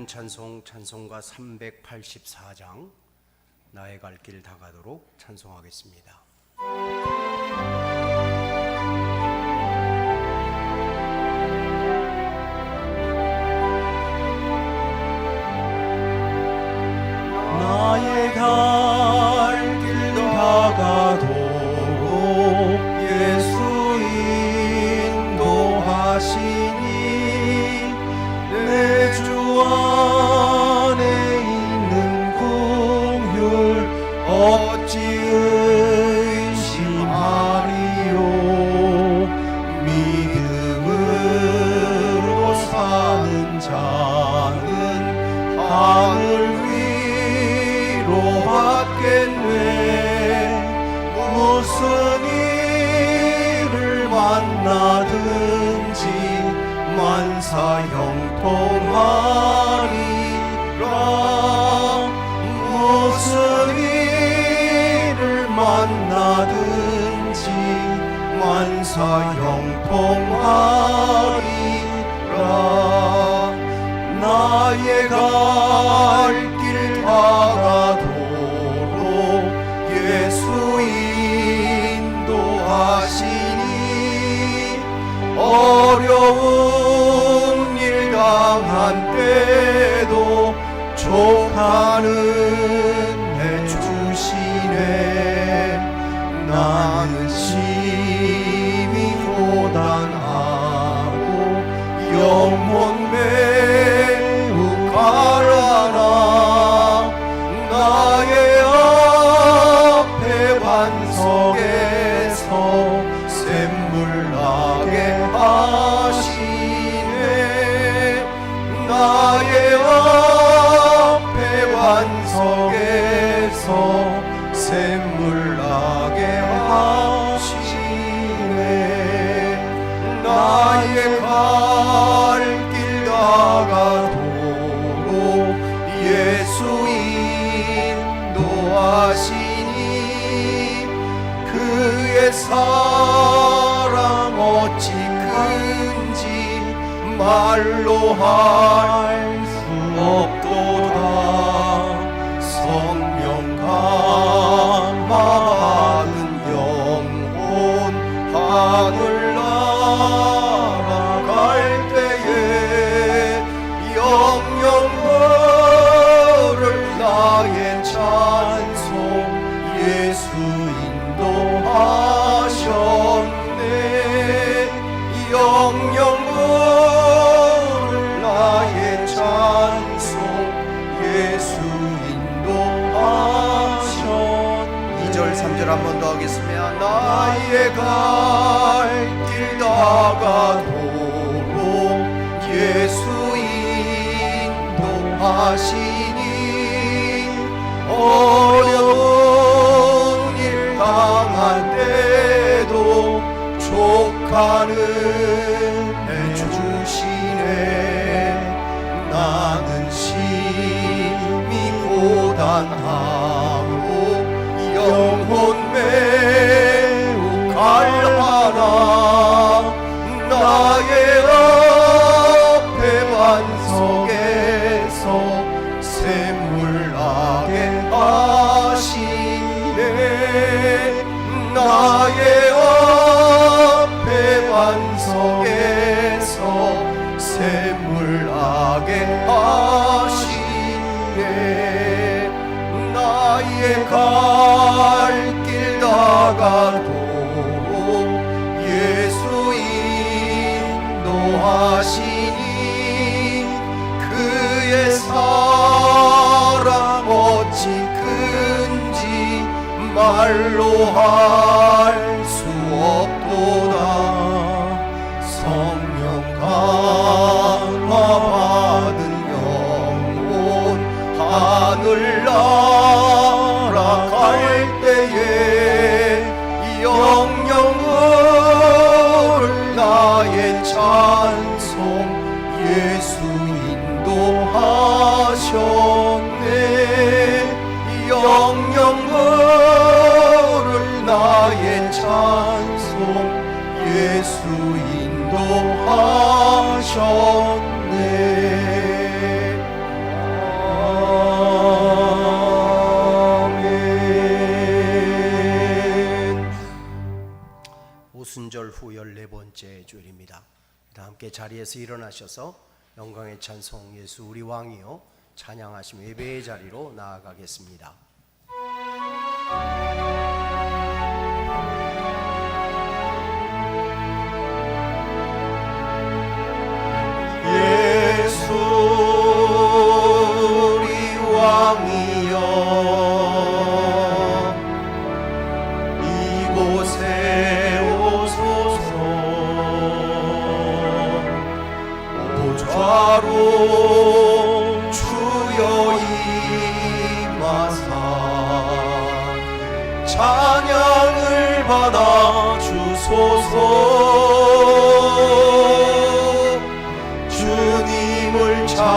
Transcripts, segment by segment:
주시는 찬송가 384장 나의 갈 길 다가도록 찬송하겠습니다. 나의 갈 길 다가도록 예수 인도하시니 내 주 안에 있는 긍휼 어찌 의심하리요. 믿음으로 사는 자는 하늘 위로 받겠네. 무슨 일을 만나든지 만사 형통하리라. 무슨 일을 만나든지 만사 형통하리라. 나의 갈 길 다가도록 예수 인도하시니 어려운 일 당한 때도 족하는 내 주시네. 나는 심히 고단하고 영혼 매우 가라나. 나의 앞에 반석에서 샘물 나게 하시네. 나의 앞에 반석에서 샘물 나게 하시네. 나의 갈 길 다가도록 예수 인도하시니 그의 사랑 어찌 큰지 말로 할 수 없도다. 성령 감화 받은 영혼 하늘 날아갈 때에 영영거를 나의 찬송 예수 인도하셨네. 영영거를 나의 찬송 예수 인도하셨네. 2절 3절 한 번 더 하겠습니다. 나의 갈 길 다가도록 예수 인도하시니 어려운 일 당한 때도 족하는 내 주시네. 나는 심히 고단하고 영혼 매우 갈하나. 나의 앞에 반석에서 샘물 나게 하시네. 나의 앞에 반석에서 샘물 나게 하시네. 나의 갈 길 다가도록 예수 인도하시니 그의 사랑 어찌 큰지 말로 할 수 없도다. 성령 감화 받은 영혼 하늘 날아갈 때에 영영을 나의 찬송 예수 인도하셨네. 영영을 나의 찬송 예수 인도하셨네. 번째 주일입니다. 함께 자리에서 일어나셔서 영광의 찬송 예수 우리 왕이요 찬양하시며 예배의 자리로 나아가겠습니다. 예수 우리 왕이여 이곳에 오소서 보좌로 주여 임하사 찬양을 받아 주소서 주님을 찬양하오니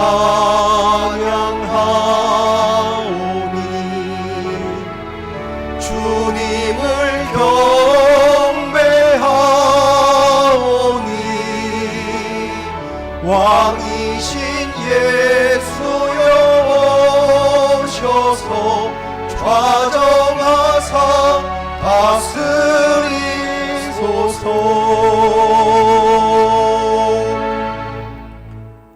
주님을 경배하오니 왕이신 예수여 오셔서 좌정하사 다스리소서.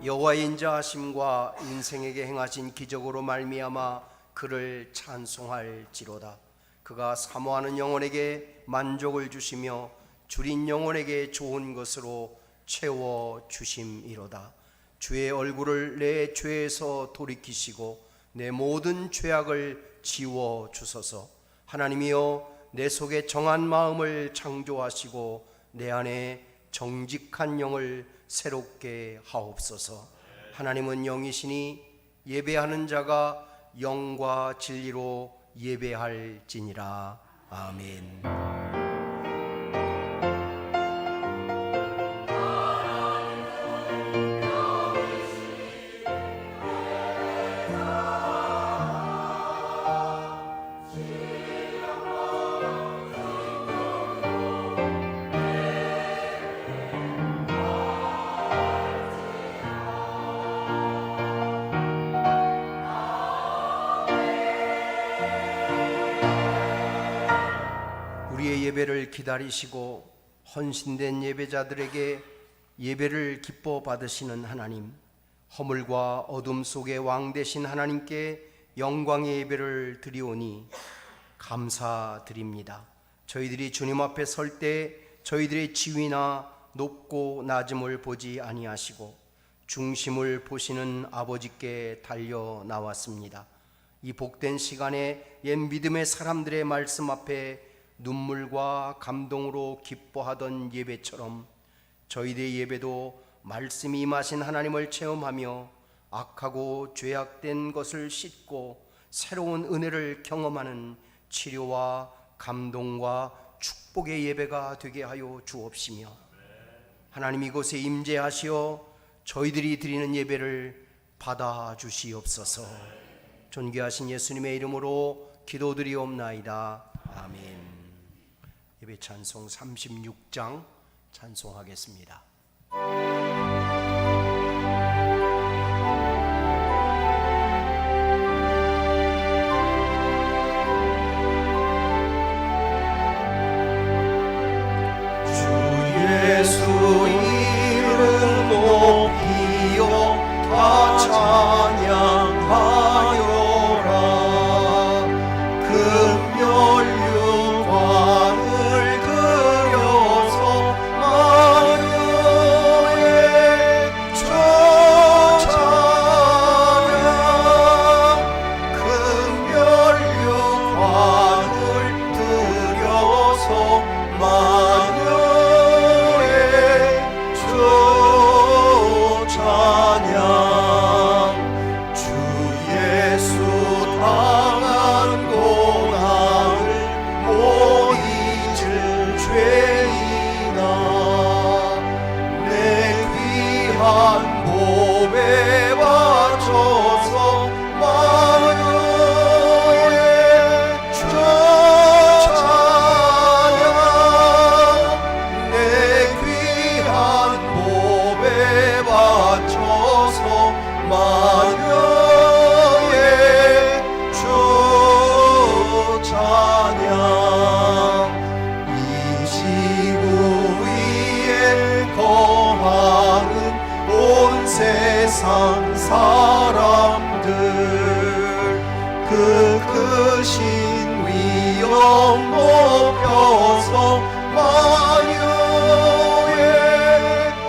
여호와의 인자하심과 인생에게 행하신 기적으로 말미암아 그를 찬송할지로다. 그가 사모하는 영혼에게 만족을 주시며 줄인 영혼에게 좋은 것으로 채워 주심이로다. 주의 얼굴을 내 죄에서 돌이키시고 내 모든 죄악을 지워 주소서. 하나님이여 내 속에 정한 마음을 창조하시고 내 안에 정직한 영을 새롭게 하옵소서. 하나님은 영이시니 예배하는 자가 영과 진리로 예배할지니라. 아멘. 우리의 예배를 기다리시고 헌신된 예배자들에게 예배를 기뻐 받으시는 하나님, 허물과 어둠 속의 왕 되신 하나님께 영광의 예배를 드리오니 감사드립니다. 저희들이 주님 앞에 설 때 저희들의 지위나 높고 낮음을 보지 아니하시고 중심을 보시는 아버지께 달려 나왔습니다. 이 복된 시간에 옛 믿음의 사람들의 말씀 앞에 눈물과 감동으로 기뻐하던 예배처럼 저희들의 예배도 말씀이 임하신 하나님을 체험하며 악하고 죄악된 것을 씻고 새로운 은혜를 경험하는 치료와 감동과 축복의 예배가 되게 하여 주옵시며 하나님 이곳에 임재하시어 저희들이 드리는 예배를 받아 주시옵소서. 존귀하신 예수님의 이름으로 기도드리옵나이다. 아멘. 예배 찬송 36장 찬송하겠습니다. 주 예수 이름 높이요 다 찬양하여라. 금연류관을 그려서 마녀의 주 찬양 금연류관을 들여서 마녀의 주 찬양 주 예수 당한 공항을 못 잊을 죄인아 내 귀한 몸에 바쳐서 마녀의 주 찬양 내 귀한 몸에 바쳐서 마녀의 주 찬양 이 지구 위에 세상 사람들 그 크신 위엄 높여서 만유의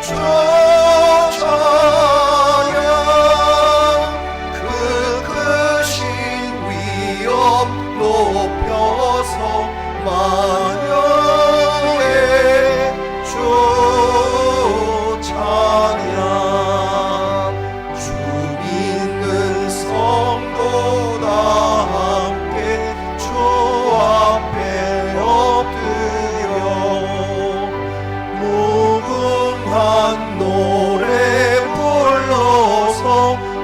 주 찬양 그 크신 위엄 높여서 만유의 주 찬양 주 믿는 성도 다 함께 주 앞에 엎드려 무궁한 노래 불러서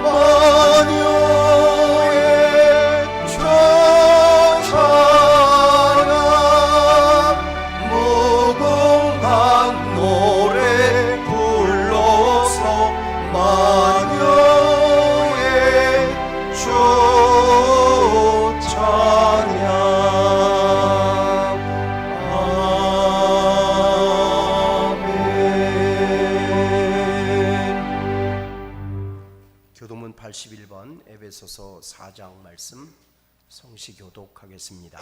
만유의 주 찬양 무궁한 노래 불러서 만유의 주 찬양 아멘. 교도문 81번 에베소서 4장 말씀 성시 교독하겠습니다.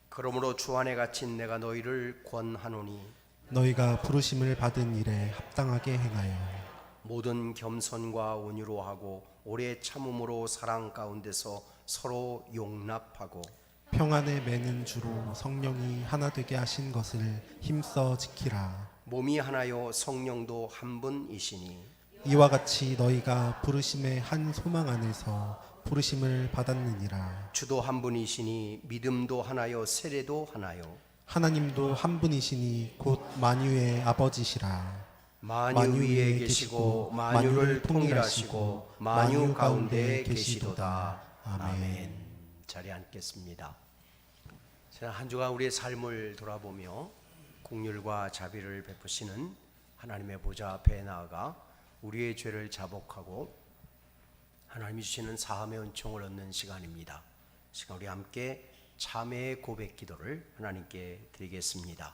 그러므로 주 안에 갇힌 내가 너희를 권하노니 너희가 부르심을 받은 일에 합당하게 행하여 모든 겸손과 온유로 하고 오래 참음으로 사랑 가운데서 서로 용납하고 평안에 매는 주로 성령이 하나 되게 하신 것을 힘써 지키라. 몸이 하나요 성령도 한 분이시니 이와 같이 너희가 부르심의 한 소망 안에서 부르심을 받았느니라. 주도 한 분이시니 믿음도 하나요 세례도 하나요 하나님도 한 분이시니 곧 만유의 아버지시라. 만유 위에 계시고 만유를 통일하시고 만유 가운데 계시도다. 아멘. 자리에 앉겠습니다. 자, 한 주간 우리의 삶을 돌아보며 긍휼과 자비를 베푸시는 하나님의 보좌 앞에 나아가 우리의 죄를 자복하고 하나님이 주시는 사함의 은총을 얻는 시간입니다. 시간 우리 함께 참회의 고백 기도를 하나님께 드리겠습니다.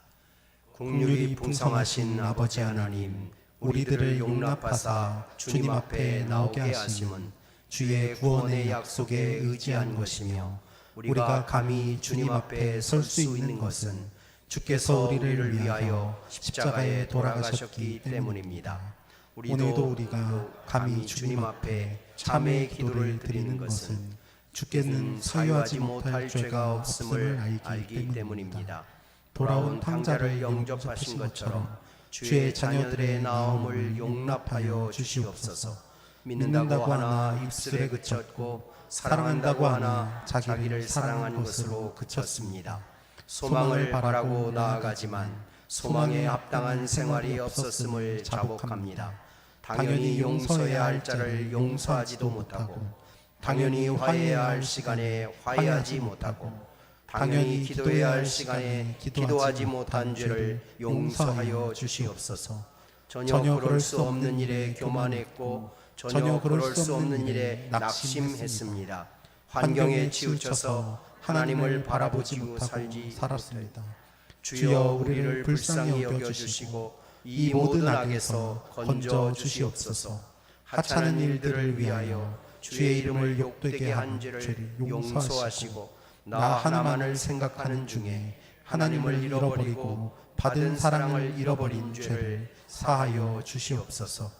긍휼이 풍성하신 아버지 하나님, 우리들을 용납하사 주님 앞에 나오게 하심은 주의 구원의 약속에 의지한 것이며 우리가 감히 주님 앞에 설 수 있는 것은 주께서 우리를 위하여 십자가에 돌아가셨기 때문입니다. 오늘도 우리가 감히 주님 앞에 참회의 기도를 드리는 것은 주께는 사유하지 못할 죄가 없음을 알기 때문입니다. 돌아온 탕자를 영접하신 것처럼 주의 자녀들의 나옴을 용납하여 주시옵소서. 믿는다고 하나 입술에 그쳤고 사랑한다고 하나 자기를 사랑한 것으로 그쳤습니다. 소망을 바라고 나아가지만 소망에 합당한 생활이 없었음을 자복합니다. 당연히 용서해야 할 자를 용서하지도 못하고 당연히 화해해야 할 시간에 화해하지 못하고 당연히 기도해야 할 시간에 기도하지 못한 죄를 용서하여 주시옵소서. 전혀 그럴 수 없는 일에 교만했고 전혀 그럴 수 없는 일에 낙심했습니다. 환경에 치우쳐서 하나님을 바라보지 못하고 살았습니다. 주여 우리를 불쌍히 여겨주시고 이 모든 악에서 건져 주시옵소서. 하찮은 일들을 위하여 주의 이름을 욕되게 한 죄를 용서하시고 나 하나만을 생각하는 중에 하나님을 잃어버리고 받은 사랑을 잃어버린 죄를 사하여 주시옵소서.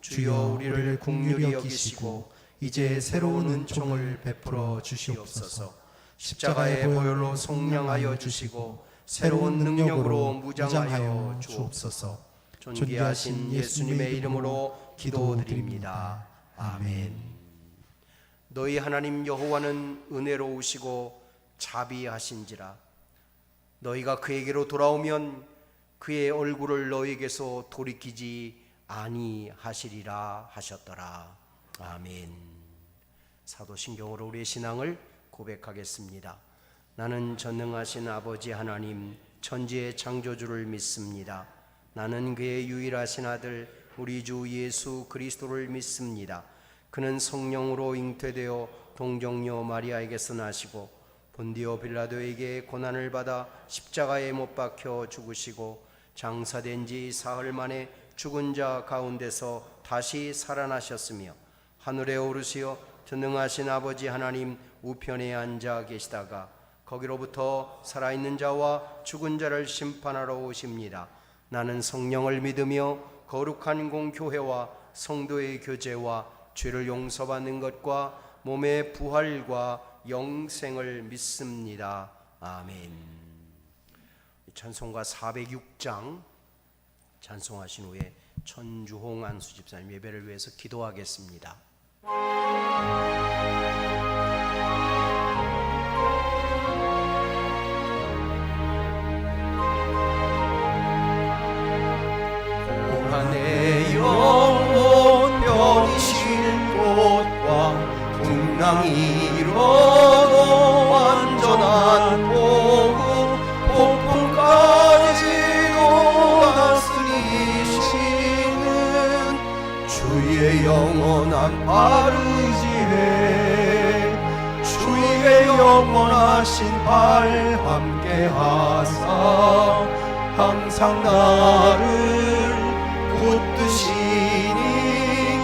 주여 우리를 긍휼히 여기시고 이제 새로운 은총을 베풀어 주시옵소서. 십자가의 보혈로 속량하여 주시고 새로운 능력으로 무장하여 주옵소서. 존귀하신 예수님의 이름으로 기도드립니다. 아멘. 너희 하나님 여호와는 은혜로우시고 자비하신지라. 너희가 그에게로 돌아오면 그의 얼굴을 너희에게서 돌이키지 아니하시리라 하셨더라. 아멘. 사도신경으로 우리의 신앙을 고백하겠습니다. 나는 전능하신 아버지 하나님 천지의 창조주를 믿습니다. 나는 그의 유일하신 아들 우리 주 예수 그리스도를 믿습니다. 그는 성령으로 잉태되어 동정녀 마리아에게서 나시고 본디오 빌라도에게 고난을 받아 십자가에 못 박혀 죽으시고 장사된 지 사흘 만에 죽은 자 가운데서 다시 살아나셨으며 하늘에 오르시어 전능하신 아버지 하나님 우편에 앉아 계시다가 거기로부터 살아있는 자와 죽은 자를 심판하러 오십니다. 나는 성령을 믿으며 거룩한 공교회와 성도의 교제와 죄를 용서받는 것과 몸의 부활과 영생을 믿습니다. 아멘. 찬송가 406장 찬송하신 후에 천주홍 안수 집사님 예배를 위해서 기도하겠습니다. 내 영혼 편히 쉴 곳과 풍랑이 이뤄도 완전한 복음 폭풍까지도 다스리시는 주의 영원한 바르지에 주의 영원하신 발 함께하사 항상 나를 붙드시니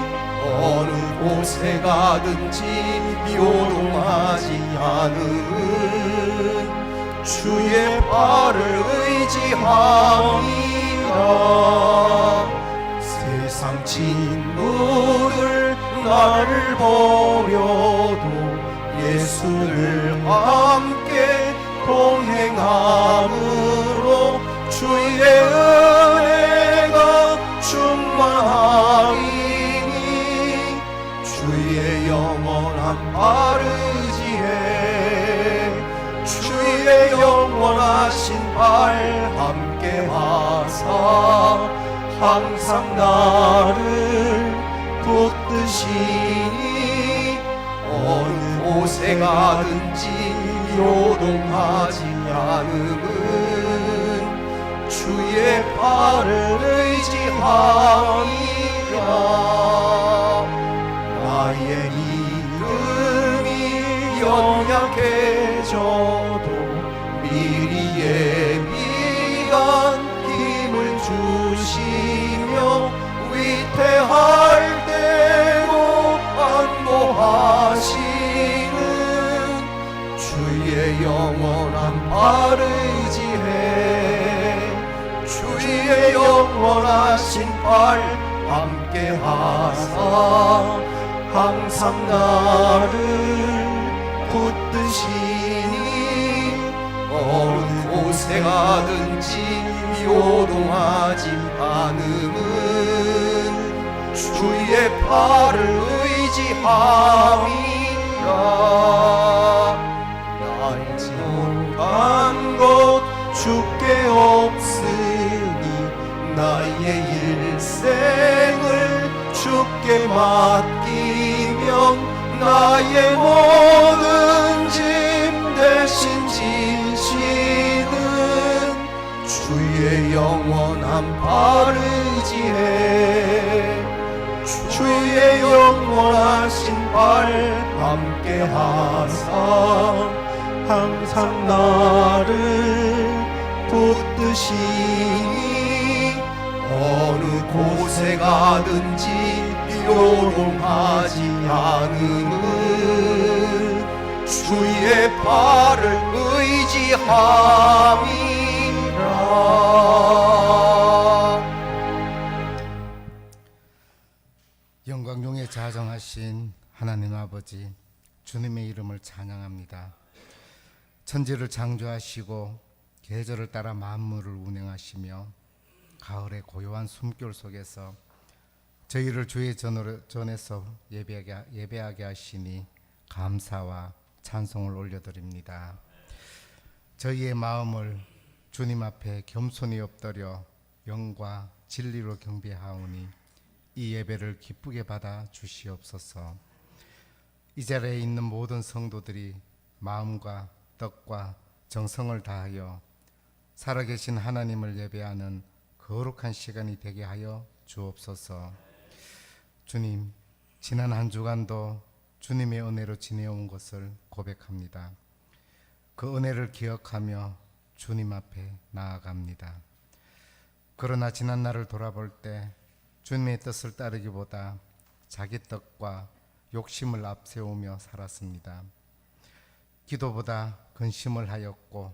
어느 곳에 가든지 요동하지 않은 주의 발을 의지함이라. 세상 친구들 나를 버려도 예수를 함께 동행함으로 주의 은혜가 충만하리니 주의 영원한 바르지에 주의 영원하신 발 함께하사 항상 나를 붙드시니 어느 곳에 가든지 요동하지 않음은 주의 발을 의지함이라. 나의 이름이 연약해져도 미리 예비한 힘을 주시며 위태할 때도 안보하시는 주의 영원한 바르지에 주의 영원하신 발 함께하사 항상 나를 붙드시니 어느 곳에 가든지 요동하지 않음은 주의 발을 의지함이라. 나의 못한 것 주께 없으니 나의 일생을 주께 맡기면 나의 모든 짐 대신 지시는 주의 영원한 바르지에 주의 영원하신 발 함께하사 항상 나를 붙드시니 어느 곳에 가든지 요동하지 않음은 주의 발을 의지함이라. 영광중에 자정하신 하나님 아버지, 주님의 이름을 찬양합니다. 천지를 창조하시고 계절을 따라 만물을 운행하시며 가을의 고요한 숨결 속에서 저희를 주의 전에서 예배하게 하시니 감사와 찬송을 올려드립니다. 저희의 마음을 주님 앞에 겸손히 엎드려 영과 진리로 경배하오니 이 예배를 기쁘게 받아 주시옵소서. 이 자리에 있는 모든 성도들이 마음과 뜻과 정성을 다하여 살아계신 하나님을 예배하는 거룩한 시간이 되게 하여 주옵소서. 주님, 지난 한 주간도 주님의 은혜로 지내온 것을 고백합니다. 그 은혜를 기억하며 주님 앞에 나아갑니다. 그러나 지난 날을 돌아볼 때 주님의 뜻을 따르기보다 자기 뜻과 욕심을 앞세우며 살았습니다. 기도보다 근심을 하였고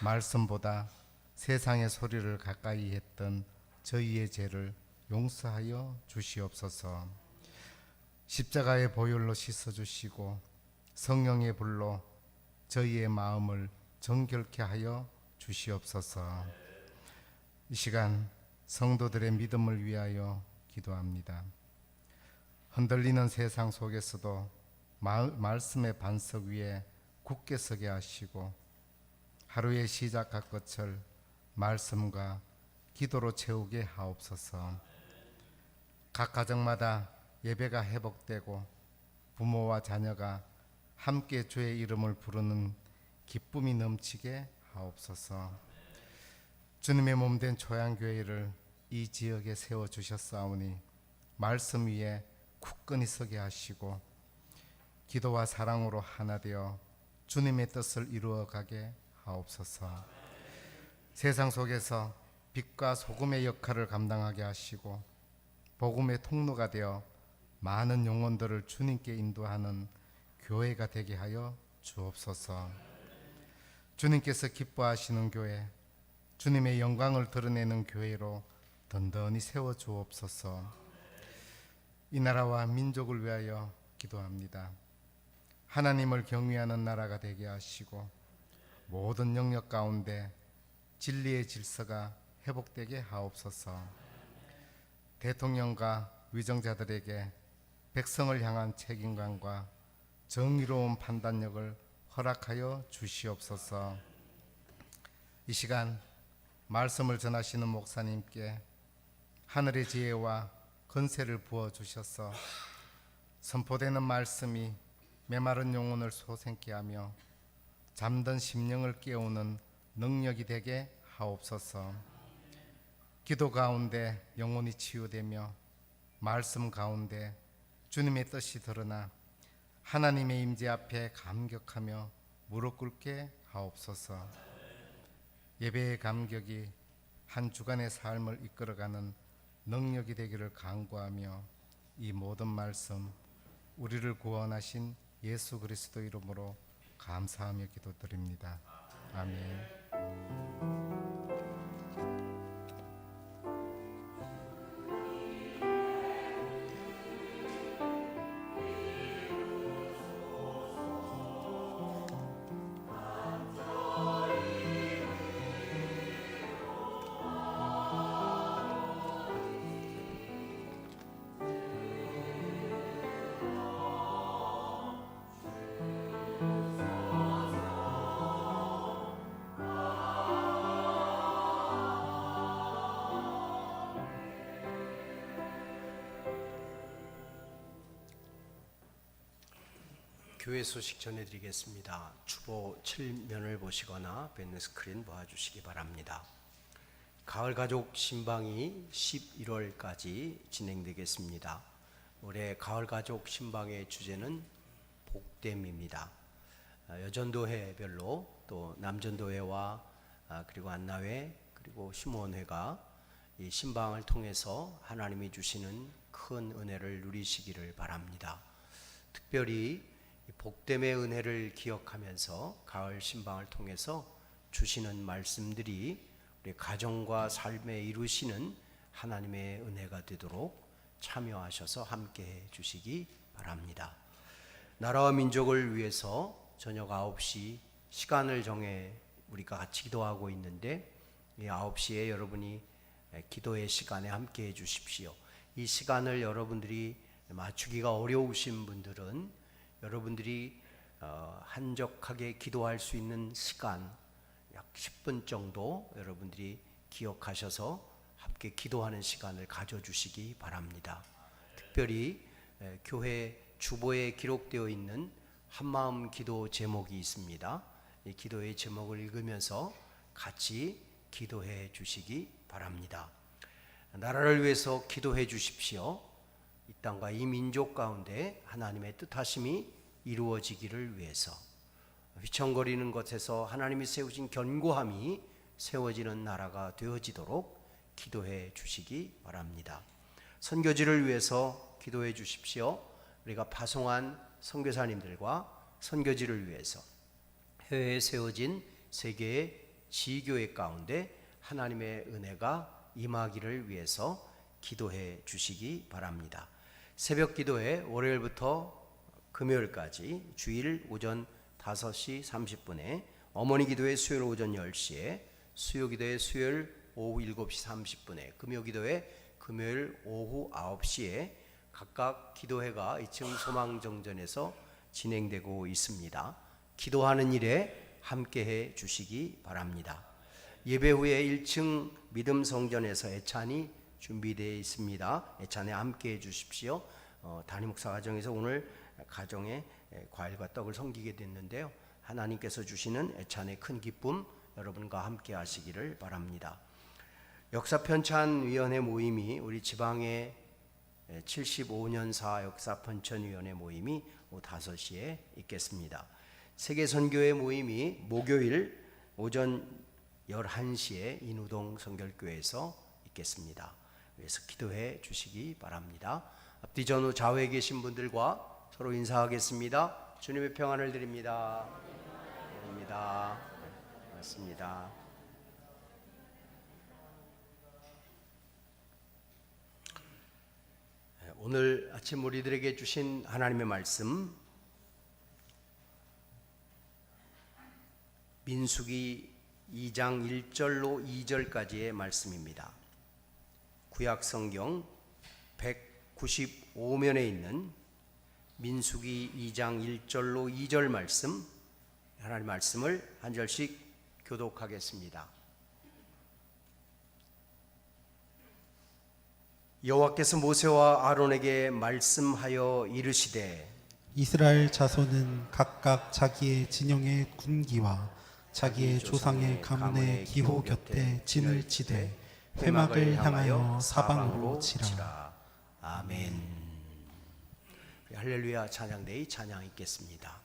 말씀보다 세상의 소리를 가까이 했던 저희의 죄를 용서하여 주시옵소서. 십자가의 보혈로 씻어주시고 성령의 불로 저희의 마음을 정결케 하여 주시옵소서. 이 시간 성도들의 믿음을 위하여 기도합니다. 흔들리는 세상 속에서도 말씀의 반석 위에 굳게 서게 하시고 하루의 시작과 끝을 말씀과 기도로 채우게 하옵소서. 각 가정마다 예배가 회복되고 부모와 자녀가 함께 주의 이름을 부르는 기쁨이 넘치게 하옵소서. 주님의 몸된 초양교회를 이 지역에 세워주셨사오니 말씀 위에 굳건히 서게 하시고 기도와 사랑으로 하나 되어 주님의 뜻을 이루어가게 하옵소서. 세상 속에서 빛과 소금의 역할을 감당하게 하시고 복음의 통로가 되어 많은 영혼들을 주님께 인도하는 교회가 되게 하여 주옵소서. 주님께서 기뻐하시는 교회, 주님의 영광을 드러내는 교회로 든든히 세워 주옵소서. 이 나라와 민족을 위하여 기도합니다. 하나님을 경외하는 나라가 되게 하시고 모든 영역 가운데 진리의 질서가 회복되게 하옵소서. 대통령과 위정자들에게 백성을 향한 책임감과 정의로운 판단력을 허락하여 주시옵소서. 이 시간 말씀을 전하시는 목사님께 하늘의 지혜와 건세를 부어주셔서 선포되는 말씀이 메마른 영혼을 소생케 하며 잠든 심령을 깨우는 능력이 되게 하옵소서. 기도 가운데 영혼이 치유되며 말씀 가운데 주님의 뜻이 드러나 하나님의 임재 앞에 감격하며 무릎 꿇게 하옵소서. 예배의 감격이 한 주간의 삶을 이끌어가는 능력이 되기를 간구하며 이 모든 말씀 우리를 구원하신 예수 그리스도 이름으로 감사하며 기도드립니다. 아멘. 교회 소식 전해드리겠습니다. 주보 7면을 보시거나 밴드 스크린 보아주시기 바랍니다. 가을 가족 신방이 11월까지 진행되겠습니다. 올해 가을 가족 신방의 주제는 복됨입니다. 여전도회별로 또 남전도회와 그리고 안나회 그리고 심원회가 이 신방을 통해서 하나님이 주시는 큰 은혜를 누리시기를 바랍니다. 특별히 복됨의 은혜를 기억하면서 가을 신방을 통해서 주시는 말씀들이 우리 가정과 삶에 이루시는 하나님의 은혜가 되도록 참여하셔서 함께해 주시기 바랍니다. 나라와 민족을 위해서 저녁 9시 시간을 정해 우리가 같이 기도하고 있는데 이 9시에 여러분이 기도의 시간에 함께해 주십시오. 이 시간을 여러분들이 맞추기가 어려우신 분들은 여러분들이 한적하게 기도할 수 있는 시간 약 10분 정도 여러분들이 기억하셔서 함께 기도하는 시간을 가져주시기 바랍니다. 특별히 교회 주보에 기록되어 있는 한마음 기도 제목이 있습니다. 이 기도의 제목을 읽으면서 같이 기도해 주시기 바랍니다. 나라를 위해서 기도해 주십시오. 이 땅과 이 민족 가운데 하나님의 뜻하심이 이루어지기를 위해서 휘청거리는 것에서 하나님이 세우신 견고함이 세워지는 나라가 되어지도록 기도해 주시기 바랍니다. 선교지를 위해서 기도해 주십시오. 우리가 파송한 선교사님들과 선교지를 위해서 해외에 세워진 세계의 지교회 가운데 하나님의 은혜가 임하기를 위해서 기도해 주시기 바랍니다. 새벽 기도회 월요일부터 금요일까지 주일 오전 5시 30분에, 어머니 기도회 수요일 오전 10시에, 수요 기도회 수요일 오후 7시 30분에, 금요 기도회 금요일 오후 9시에 각각 기도회가 2층 소망정전에서 진행되고 있습니다. 기도하는 일에 함께해 주시기 바랍니다. 예배 후에 1층 믿음 성전에서 애찬이 준비되어 있습니다. 애찬에 함께해 주십시오. 담임 목사 가정에서 오늘 가정에 과일과 떡을 섬기게 됐는데요. 하나님께서 주시는 애찬의 큰 기쁨 여러분과 함께 하시기를 바랍니다. 역사편찬위원회 모임이 우리 지방에 75년사 역사편찬위원회 모임이 오후 5시에 있겠습니다. 세계선교회 모임이 목요일 오전 11시에 인우동 성결교회에서 있겠습니다. 그래서 기도해 주시기 바랍니다. 앞뒤 전후 좌우에 계신 분들과 서로 인사하겠습니다. 주님의 평안을 드립니다. 드립니다. 맞습니다. 오늘 아침 우리들에게 주신 하나님의 말씀, 민수기 2장 1절로 2절까지의 말씀입니다. 구약 성경 195면에 있는 민수기 2장 1절로 2절 말씀, 하나님의 말씀을 한 절씩 교독하겠습니다. 여호와께서 모세와 아론에게 말씀하여 이르시되, 이스라엘 자손은 각각 자기의 진영의 군기와 자기의 조상의 가문의 기호 곁에 진을 치되 회막을 향하여 사방으로 치라. 아멘. 할렐루야 찬양대의 찬양 있겠습니다.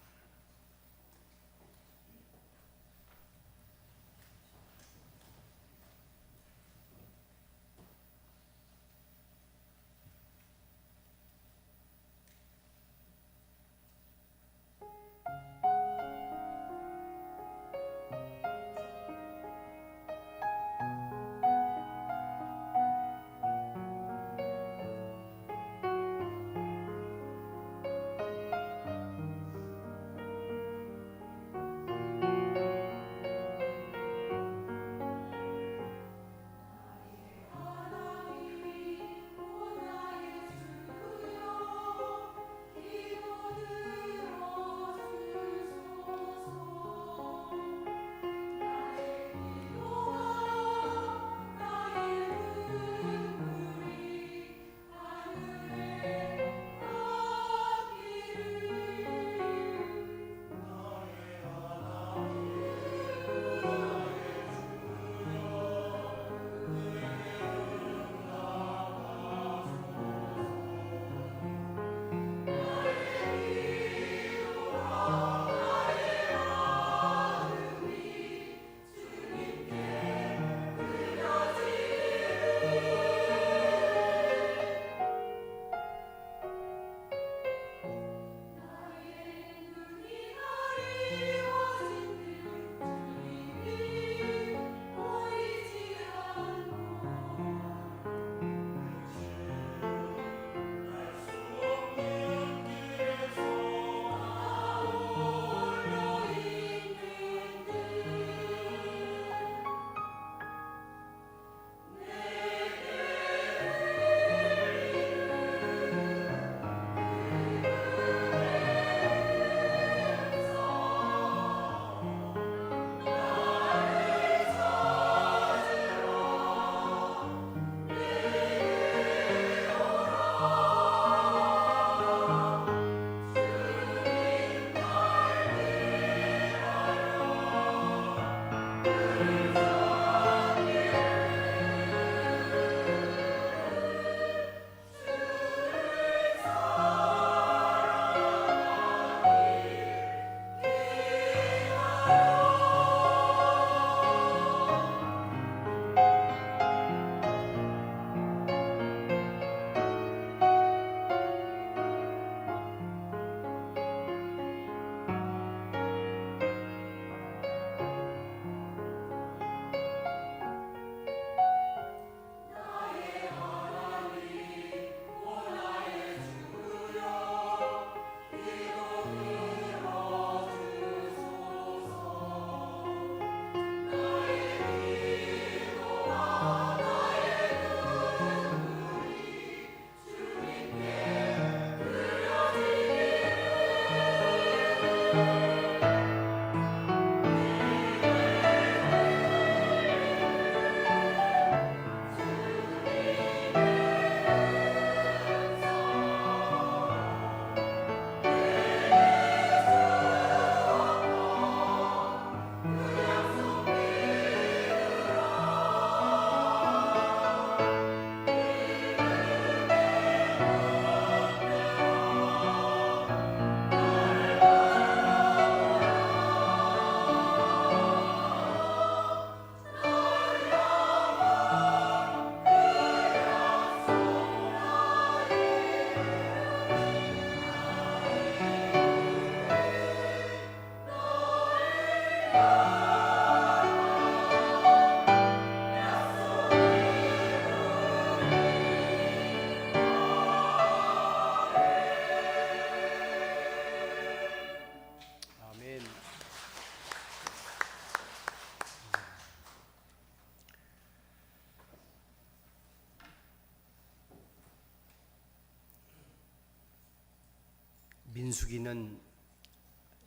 민수기는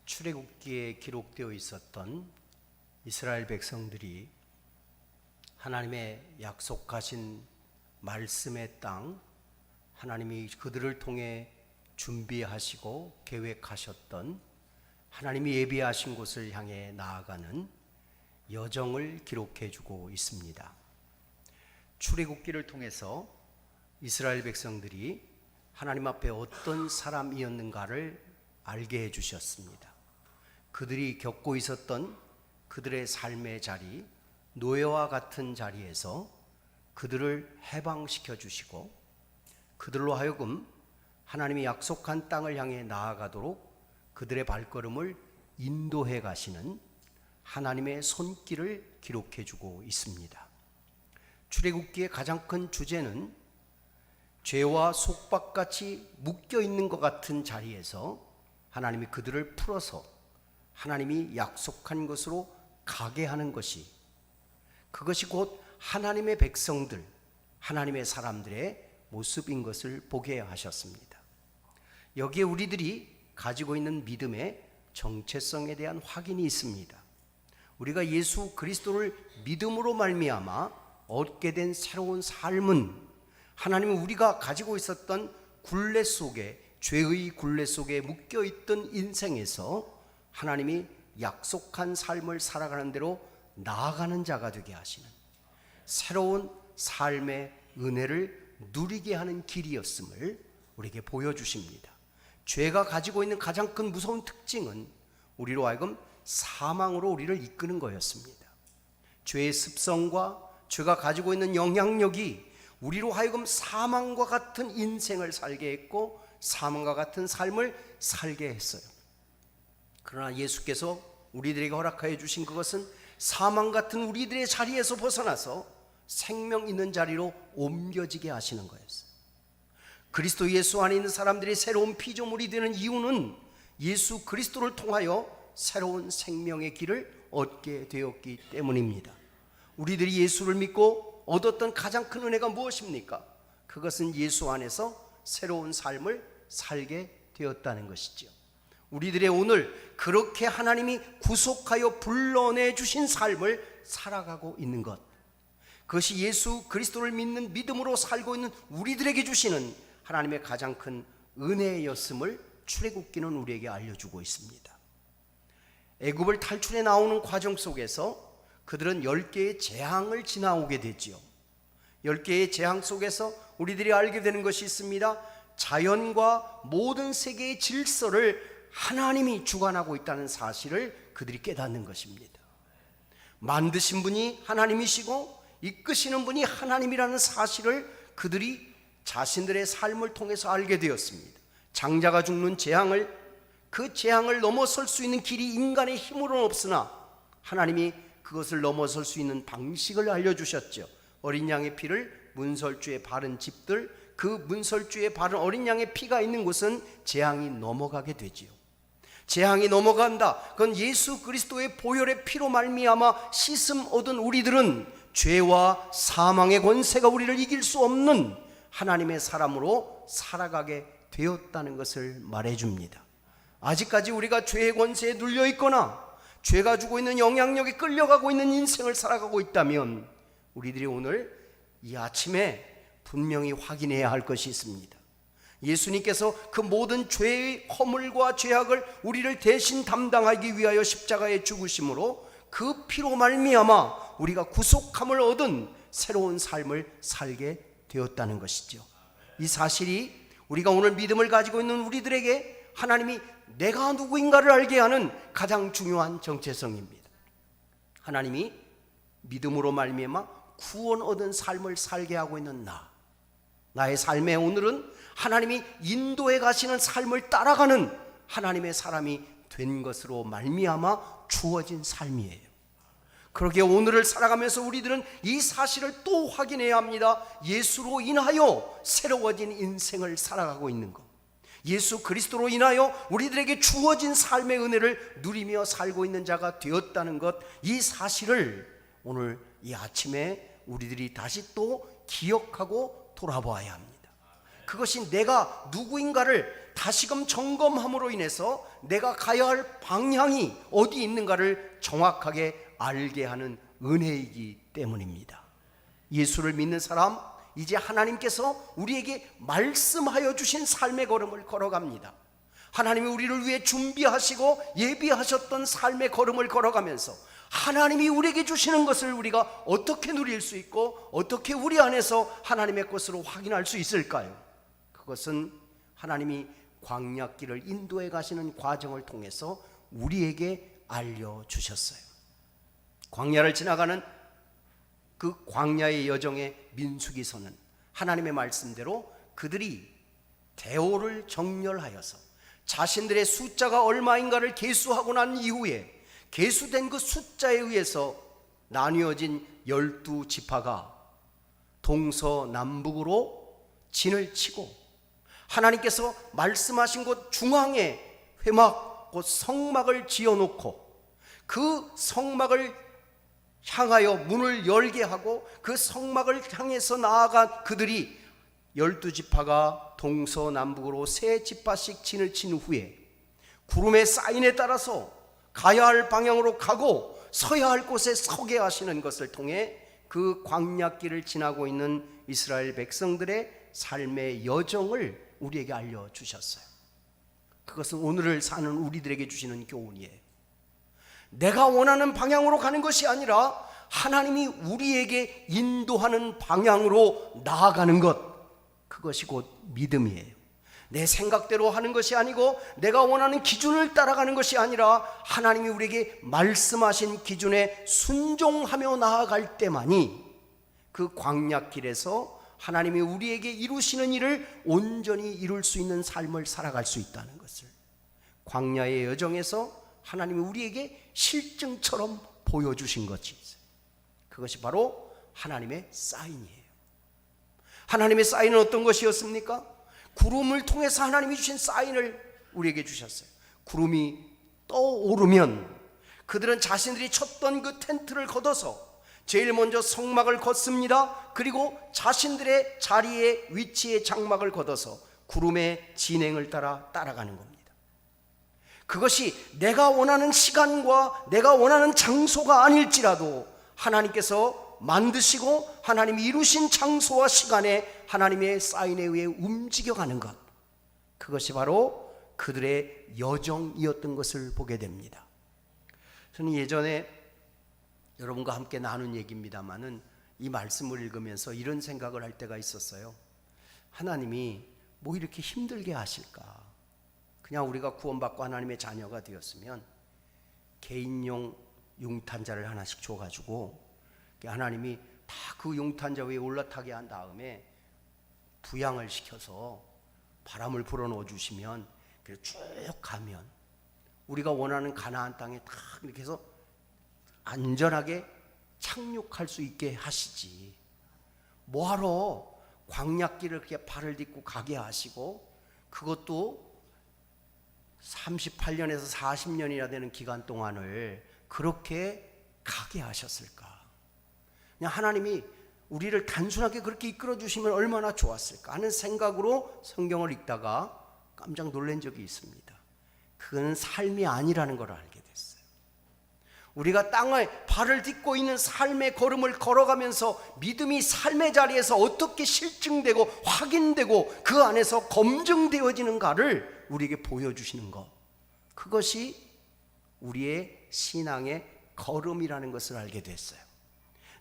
출애굽기에 기록되어 있었던 이스라엘 백성들이 하나님의 약속하신 말씀의 땅, 하나님이 그들을 통해 준비하시고 계획하셨던 하나님이 예비하신 곳을 향해 나아가는 여정을 기록해 주고 있습니다. 출애굽기를 통해서 이스라엘 백성들이 하나님 앞에 어떤 사람이었는가를 알게 해 주셨습니다. 그들이 겪고 있었던 그들의 삶의 자리, 노예와 같은 자리에서 그들을 해방시켜 주시고 그들로 하여금 하나님이 약속한 땅을 향해 나아가도록 그들의 발걸음을 인도해 가시는 하나님의 손길을 기록해 주고 있습니다. 출애굽기의 가장 큰 주제는 죄와 속박같이 묶여 있는 것 같은 자리에서 하나님이 그들을 풀어서 하나님이 약속한 것으로 가게 하는 것이, 그것이 곧 하나님의 백성들, 하나님의 사람들의 모습인 것을 보게 하셨습니다. 여기에 우리들이 가지고 있는 믿음의 정체성에 대한 확인이 있습니다. 우리가 예수 그리스도를 믿음으로 말미암아 얻게 된 새로운 삶은 하나님은 우리가 가지고 있었던 굴레 속에, 죄의 굴레 속에 묶여있던 인생에서 하나님이 약속한 삶을 살아가는 대로 나아가는 자가 되게 하시는 새로운 삶의 은혜를 누리게 하는 길이었음을 우리에게 보여주십니다. 죄가 가지고 있는 가장 큰 무서운 특징은 우리로 하여금 사망으로 우리를 이끄는 거였습니다. 죄의 습성과 죄가 가지고 있는 영향력이 우리로 하여금 사망과 같은 인생을 살게 했고 사망과 같은 삶을 살게 했어요. 그러나 예수께서 우리들에게 허락하여 주신 그것은 사망 같은 우리들의 자리에서 벗어나서 생명 있는 자리로 옮겨지게 하시는 거였어요. 그리스도 예수 안에 있는 사람들이 새로운 피조물이 되는 이유는 예수 그리스도를 통하여 새로운 생명의 길을 얻게 되었기 때문입니다. 우리들이 예수를 믿고 얻었던 가장 큰 은혜가 무엇입니까? 그것은 예수 안에서 새로운 삶을 살게 되었다는 것이죠. 우리들의 오늘 그렇게 하나님이 구속하여 불러내 주신 삶을 살아가고 있는 것, 그것이 예수 그리스도를 믿는 믿음으로 살고 있는 우리들에게 주시는 하나님의 가장 큰 은혜였음을 출애굽기는 우리에게 알려주고 있습니다. 애굽을 탈출해 나오는 과정 속에서 그들은 10개의 재앙을 지나오게 되지요. 10개의 재앙 속에서 우리들이 알게 되는 것이 있습니다. 자연과 모든 세계의 질서를 하나님이 주관하고 있다는 사실을 그들이 깨닫는 것입니다. 만드신 분이 하나님이시고 이끄시는 분이 하나님이라는 사실을 그들이 자신들의 삶을 통해서 알게 되었습니다. 장자가 죽는 재앙을, 그 재앙을 넘어설 수 있는 길이 인간의 힘으로는 없으나 하나님이 그것을 넘어설 수 있는 방식을 알려주셨죠. 어린 양의 피를 문설주에 바른 집들, 그 문설주에 바른 어린 양의 피가 있는 곳은 재앙이 넘어가게 되지요. 재앙이 넘어간다. 그건 예수 그리스도의 보혈의 피로 말미암아 씻음 얻은 우리들은 죄와 사망의 권세가 우리를 이길 수 없는 하나님의 사람으로 살아가게 되었다는 것을 말해줍니다. 아직까지 우리가 죄의 권세에 눌려 있거나 죄가 주고 있는 영향력에 끌려가고 있는 인생을 살아가고 있다면 우리들이 오늘 이 아침에 분명히 확인해야 할 것이 있습니다. 예수님께서 그 모든 죄의 허물과 죄악을 우리를 대신 담당하기 위하여 십자가에 죽으심으로 그 피로 말미암아 우리가 구속함을 얻은 새로운 삶을 살게 되었다는 것이죠. 이 사실이 우리가 오늘 믿음을 가지고 있는 우리들에게 하나님이 내가 누구인가를 알게 하는 가장 중요한 정체성입니다. 하나님이 믿음으로 말미암아 구원 얻은 삶을 살게 하고 있는 나의 삶의 오늘은 하나님이 인도해 가시는 삶을 따라가는 하나님의 사람이 된 것으로 말미암아 주어진 삶이에요. 그러기에 오늘을 살아가면서 우리들은 이 사실을 또 확인해야 합니다. 예수로 인하여 새로워진 인생을 살아가고 있는 것, 예수 그리스도로 인하여 우리들에게 주어진 삶의 은혜를 누리며 살고 있는 자가 되었다는 것, 이 사실을 오늘 이 아침에 우리들이 다시 또 기억하고 돌아보아야 합니다. 그것이 내가 누구인가를 다시금 점검함으로 인해서 내가 가야 할 방향이 어디 있는가를 정확하게 알게 하는 은혜이기 때문입니다. 예수를 믿는 사람, 이제 하나님께서 우리에게 말씀하여 주신 삶의 걸음을 걸어갑니다. 하나님이 우리를 위해 준비하시고 예비하셨던 삶의 걸음을 걸어가면서 하나님이 우리에게 주시는 것을 우리가 어떻게 누릴 수 있고 어떻게 우리 안에서 하나님의 것으로 확인할 수 있을까요? 그것은 하나님이 광야길을 인도해 가시는 과정을 통해서 우리에게 알려주셨어요. 광야를 지나가는 그 광야의 여정의 민수기서는 하나님의 말씀대로 그들이 대오를 정렬하여서 자신들의 숫자가 얼마인가를 계수하고 난 이후에 계수된 그 숫자에 의해서 나뉘어진 12지파가 동서남북으로 진을 치고 하나님께서 말씀하신 곳 중앙에 회막 곧 성막을 지어놓고 그 성막을 향하여 문을 열게 하고 그 성막을 향해서 나아가 그들이 12지파가 동서남북으로 3지파씩 진을 친 후에 구름의 사인에 따라서 가야 할 방향으로 가고 서야 할 곳에 서게 하시는 것을 통해 그 광야길을 지나고 있는 이스라엘 백성들의 삶의 여정을 우리에게 알려주셨어요. 그것은 오늘을 사는 우리들에게 주시는 교훈이에요. 내가 원하는 방향으로 가는 것이 아니라 하나님이 우리에게 인도하는 방향으로 나아가는 것, 그것이 곧 믿음이에요. 내 생각대로 하는 것이 아니고 내가 원하는 기준을 따라가는 것이 아니라 하나님이 우리에게 말씀하신 기준에 순종하며 나아갈 때만이 그 광야길에서 하나님이 우리에게 이루시는 일을 온전히 이룰 수 있는 삶을 살아갈 수 있다는 것을 광야의 여정에서 하나님이 우리에게 실증처럼 보여주신 것이 있어요. 그것이 바로 하나님의 사인이에요. 하나님의 사인은 어떤 것이었습니까? 구름을 통해서 하나님이 주신 사인을 우리에게 주셨어요. 구름이 떠오르면 그들은 자신들이 쳤던 그 텐트를 걷어서 제일 먼저 성막을 걷습니다. 그리고 자신들의 자리에 위치에 장막을 걷어서 구름의 진행을 따라가는 겁니다. 그것이 내가 원하는 시간과 내가 원하는 장소가 아닐지라도 하나님께서 만드시고 하나님이 이루신 장소와 시간에 하나님의 사인에 의해 움직여가는 것, 그것이 바로 그들의 여정이었던 것을 보게 됩니다. 저는 예전에 여러분과 함께 나눈 얘기입니다마는 이 말씀을 읽으면서 이런 생각을 할 때가 있었어요. 하나님이 뭐 이렇게 힘들게 하실까? 그냥 우리가 구원받고 하나님의 자녀가 되었으면 개인용 용탄자를 하나씩 줘가지고 하나님이 다 그 용탄자 위에 올라타게 한 다음에 부양을 시켜서 바람을 불어넣어 주시면 쭉 가면 우리가 원하는 가나안 땅에 딱 이렇게 해서 안전하게 착륙할 수 있게 하시지. 뭐하러 광야길을 그렇게 발을 딛고 가게 하시고 그것도 38년에서 40년이나 되는 기간 동안을 그렇게 가게 하셨을까? 그냥 하나님이 우리를 단순하게 그렇게 이끌어 주시면 얼마나 좋았을까 하는 생각으로 성경을 읽다가 깜짝 놀란 적이 있습니다. 그건 삶이 아니라는 걸 알게 됐어요. 우리가 땅에 발을 딛고 있는 삶의 걸음을 걸어가면서 믿음이 삶의 자리에서 어떻게 실증되고 확인되고 그 안에서 검증되어지는가를 우리에게 보여주시는 것, 그것이 우리의 신앙의 걸음이라는 것을 알게 됐어요.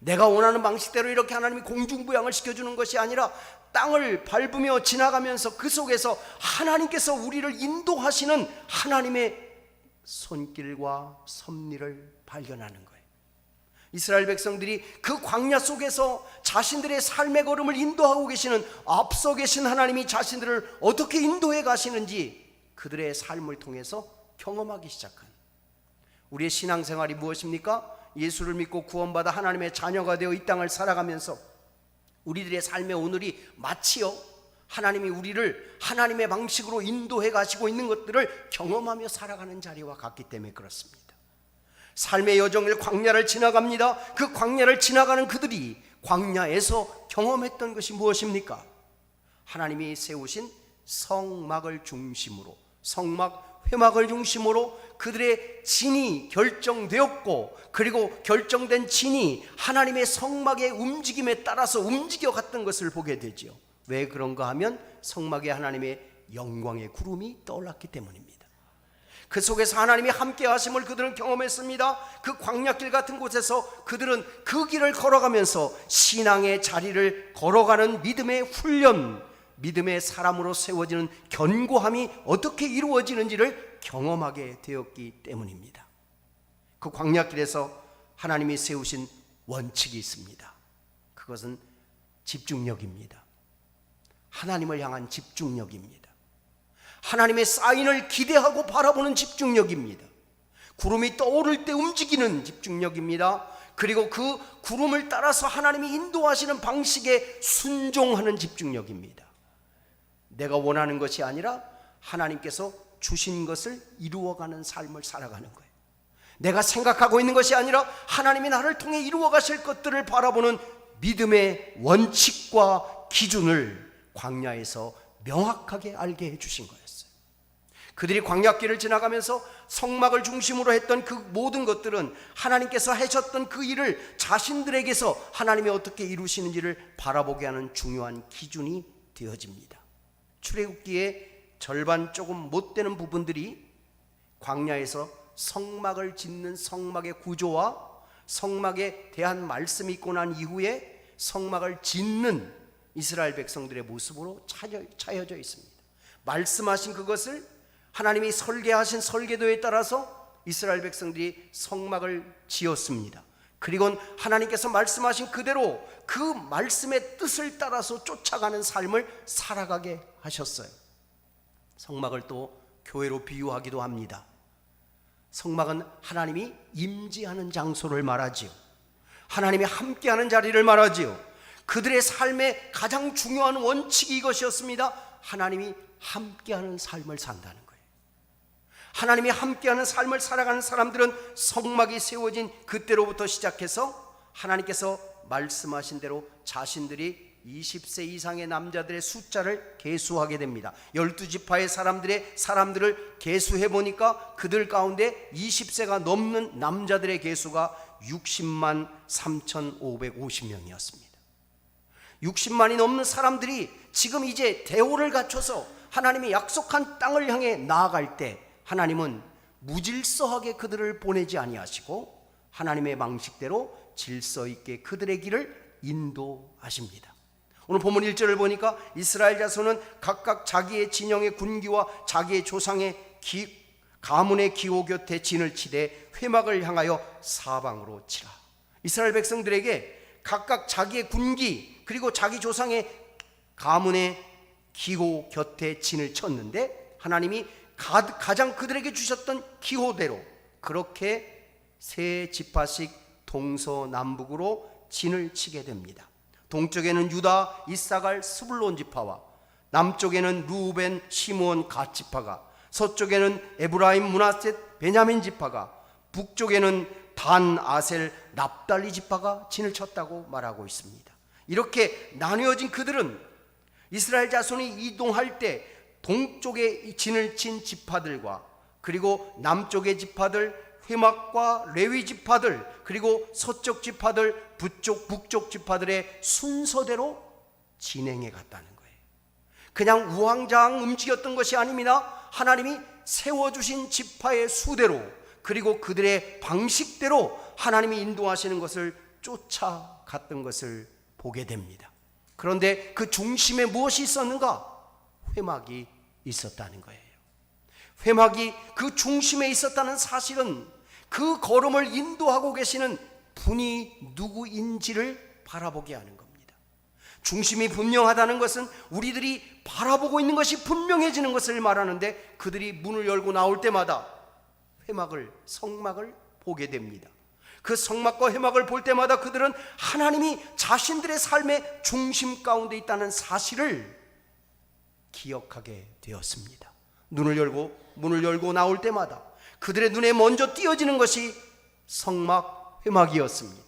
내가 원하는 방식대로 이렇게 하나님이 공중부양을 시켜주는 것이 아니라 땅을 밟으며 지나가면서 그 속에서 하나님께서 우리를 인도하시는 하나님의 손길과 섭리를 발견하는 거예요. 이스라엘 백성들이 그 광야 속에서 자신들의 삶의 걸음을 인도하고 계시는, 앞서 계신 하나님이 자신들을 어떻게 인도해 가시는지 그들의 삶을 통해서 경험하기 시작한, 우리의 신앙생활이 무엇입니까? 예수를 믿고 구원받아 하나님의 자녀가 되어 이 땅을 살아가면서 우리들의 삶의 오늘이 마치요 하나님이 우리를 하나님의 방식으로 인도해 가시고 있는 것들을 경험하며 살아가는 자리와 같기 때문에 그렇습니다. 삶의 여정을 광야를 지나갑니다. 그 광야를 지나가는 그들이 광야에서 경험했던 것이 무엇입니까? 하나님이 세우신 성막을 중심으로, 성막 회막을 중심으로 그들의 진이 결정되었고, 그리고 결정된 진이 하나님의 성막의 움직임에 따라서 움직여갔던 것을 보게 되죠. 왜 그런가 하면 성막에 하나님의 영광의 구름이 떠올랐기 때문입니다. 그 속에서 하나님이 함께 하심을 그들은 경험했습니다. 그 광야길 같은 곳에서 그들은 그 길을 걸어가면서 신앙의 자리를 걸어가는 믿음의 훈련, 믿음의 사람으로 세워지는 견고함이 어떻게 이루어지는지를 경험하게 되었기 때문입니다. 그 광야길에서 하나님이 세우신 원칙이 있습니다. 그것은 집중력입니다. 하나님을 향한 집중력입니다. 하나님의 사인을 기대하고 바라보는 집중력입니다. 구름이 떠오를 때 움직이는 집중력입니다. 그리고 그 구름을 따라서 하나님이 인도하시는 방식에 순종하는 집중력입니다. 내가 원하는 것이 아니라 하나님께서 주신 것을 이루어가는 삶을 살아가는 거예요. 내가 생각하고 있는 것이 아니라 하나님이 나를 통해 이루어 가실 것들을 바라보는 믿음의 원칙과 기준을 광야에서 명확하게 알게 해주신 거였어요. 그들이 광야길을 지나가면서 성막을 중심으로 했던 그 모든 것들은 하나님께서 하셨던 그 일을 자신들에게서 하나님이 어떻게 이루시는지를 바라보게 하는 중요한 기준이 되어집니다. 출애굽기의 절반 조금 못 되는 부분들이 광야에서 성막을 짓는 성막의 구조와 성막에 대한 말씀이 있고 난 이후에 성막을 짓는 이스라엘 백성들의 모습으로 차여져 있습니다. 말씀하신 그것을 하나님이 설계하신 설계도에 따라서 이스라엘 백성들이 성막을 지었습니다. 그리고 하나님께서 말씀하신 그대로 그 말씀의 뜻을 따라서 쫓아가는 삶을 살아가게 하셨어요. 성막을 또 교회로 비유하기도 합니다. 성막은 하나님이 임재하는 장소를 말하지요. 하나님이 함께하는 자리를 말하지요. 그들의 삶의 가장 중요한 원칙이 이것이었습니다. 하나님이 함께하는 삶을 산다는 거예요. 하나님이 함께하는 삶을 살아가는 사람들은 성막이 세워진 그때로부터 시작해서 하나님께서 말씀하신 대로 자신들이 20세 이상의 남자들의 숫자를 계수하게 됩니다. 12지파의 사람들을 계수해 보니까 그들 가운데 20세가 넘는 남자들의 계수가 60만 3,550명이었습니다. 60만이 넘는 사람들이 지금 이제 대오를 갖춰서 하나님이 약속한 땅을 향해 나아갈 때 하나님은 무질서하게 그들을 보내지 아니하시고 하나님의 방식대로 질서 있게 그들의 길을 인도하십니다. 오늘 본문 1절을 보니까 이스라엘 자손은 각각 자기의 진영의 군기와 자기의 조상의 가문의 기호 곁에 진을 치되 회막을 향하여 사방으로 치라. 이스라엘 백성들에게 각각 자기의 군기 그리고 자기 조상의 가문의 기호 곁에 진을 쳤는데 하나님이 가장 그들에게 주셨던 기호대로 그렇게 세 지파씩 동서남북으로 진을 치게 됩니다. 동쪽에는 유다, 이사갈, 스불론 지파와 남쪽에는 루벤, 시므온, 갓 지파가, 서쪽에는 에브라임, 므낫셋, 베냐민 지파가, 북쪽에는 단, 아셀, 납달리 지파가 진을 쳤다고 말하고 있습니다. 이렇게 나뉘어진 그들은 이스라엘 자손이 이동할 때 동쪽에 진을 친 지파들과 그리고 남쪽의 지파들, 회막과 레위 지파들, 그리고 서쪽 지파들, 북쪽 지파들의 순서대로 진행해 갔다는 거예요. 그냥 우왕좌왕 움직였던 것이 아닙니다. 하나님이 세워주신 지파의 수대로 그리고 그들의 방식대로 하나님이 인도하시는 것을 쫓아갔던 것을 보게 됩니다. 그런데 그 중심에 무엇이 있었는가? 회막이 있었다는 거예요. 회막이 그 중심에 있었다는 사실은 그 걸음을 인도하고 계시는 분이 누구인지를 바라보게 하는 겁니다. 중심이 분명하다는 것은 우리들이 바라보고 있는 것이 분명해지는 것을 말하는데 그들이 문을 열고 나올 때마다 회막을, 성막을 보게 됩니다. 그 성막과 회막을 볼 때마다 그들은 하나님이 자신들의 삶의 중심 가운데 있다는 사실을 기억하게 되었습니다. 문을 열고 나올 때마다 그들의 눈에 먼저 띄어지는 것이 성막, 회막이었습니다.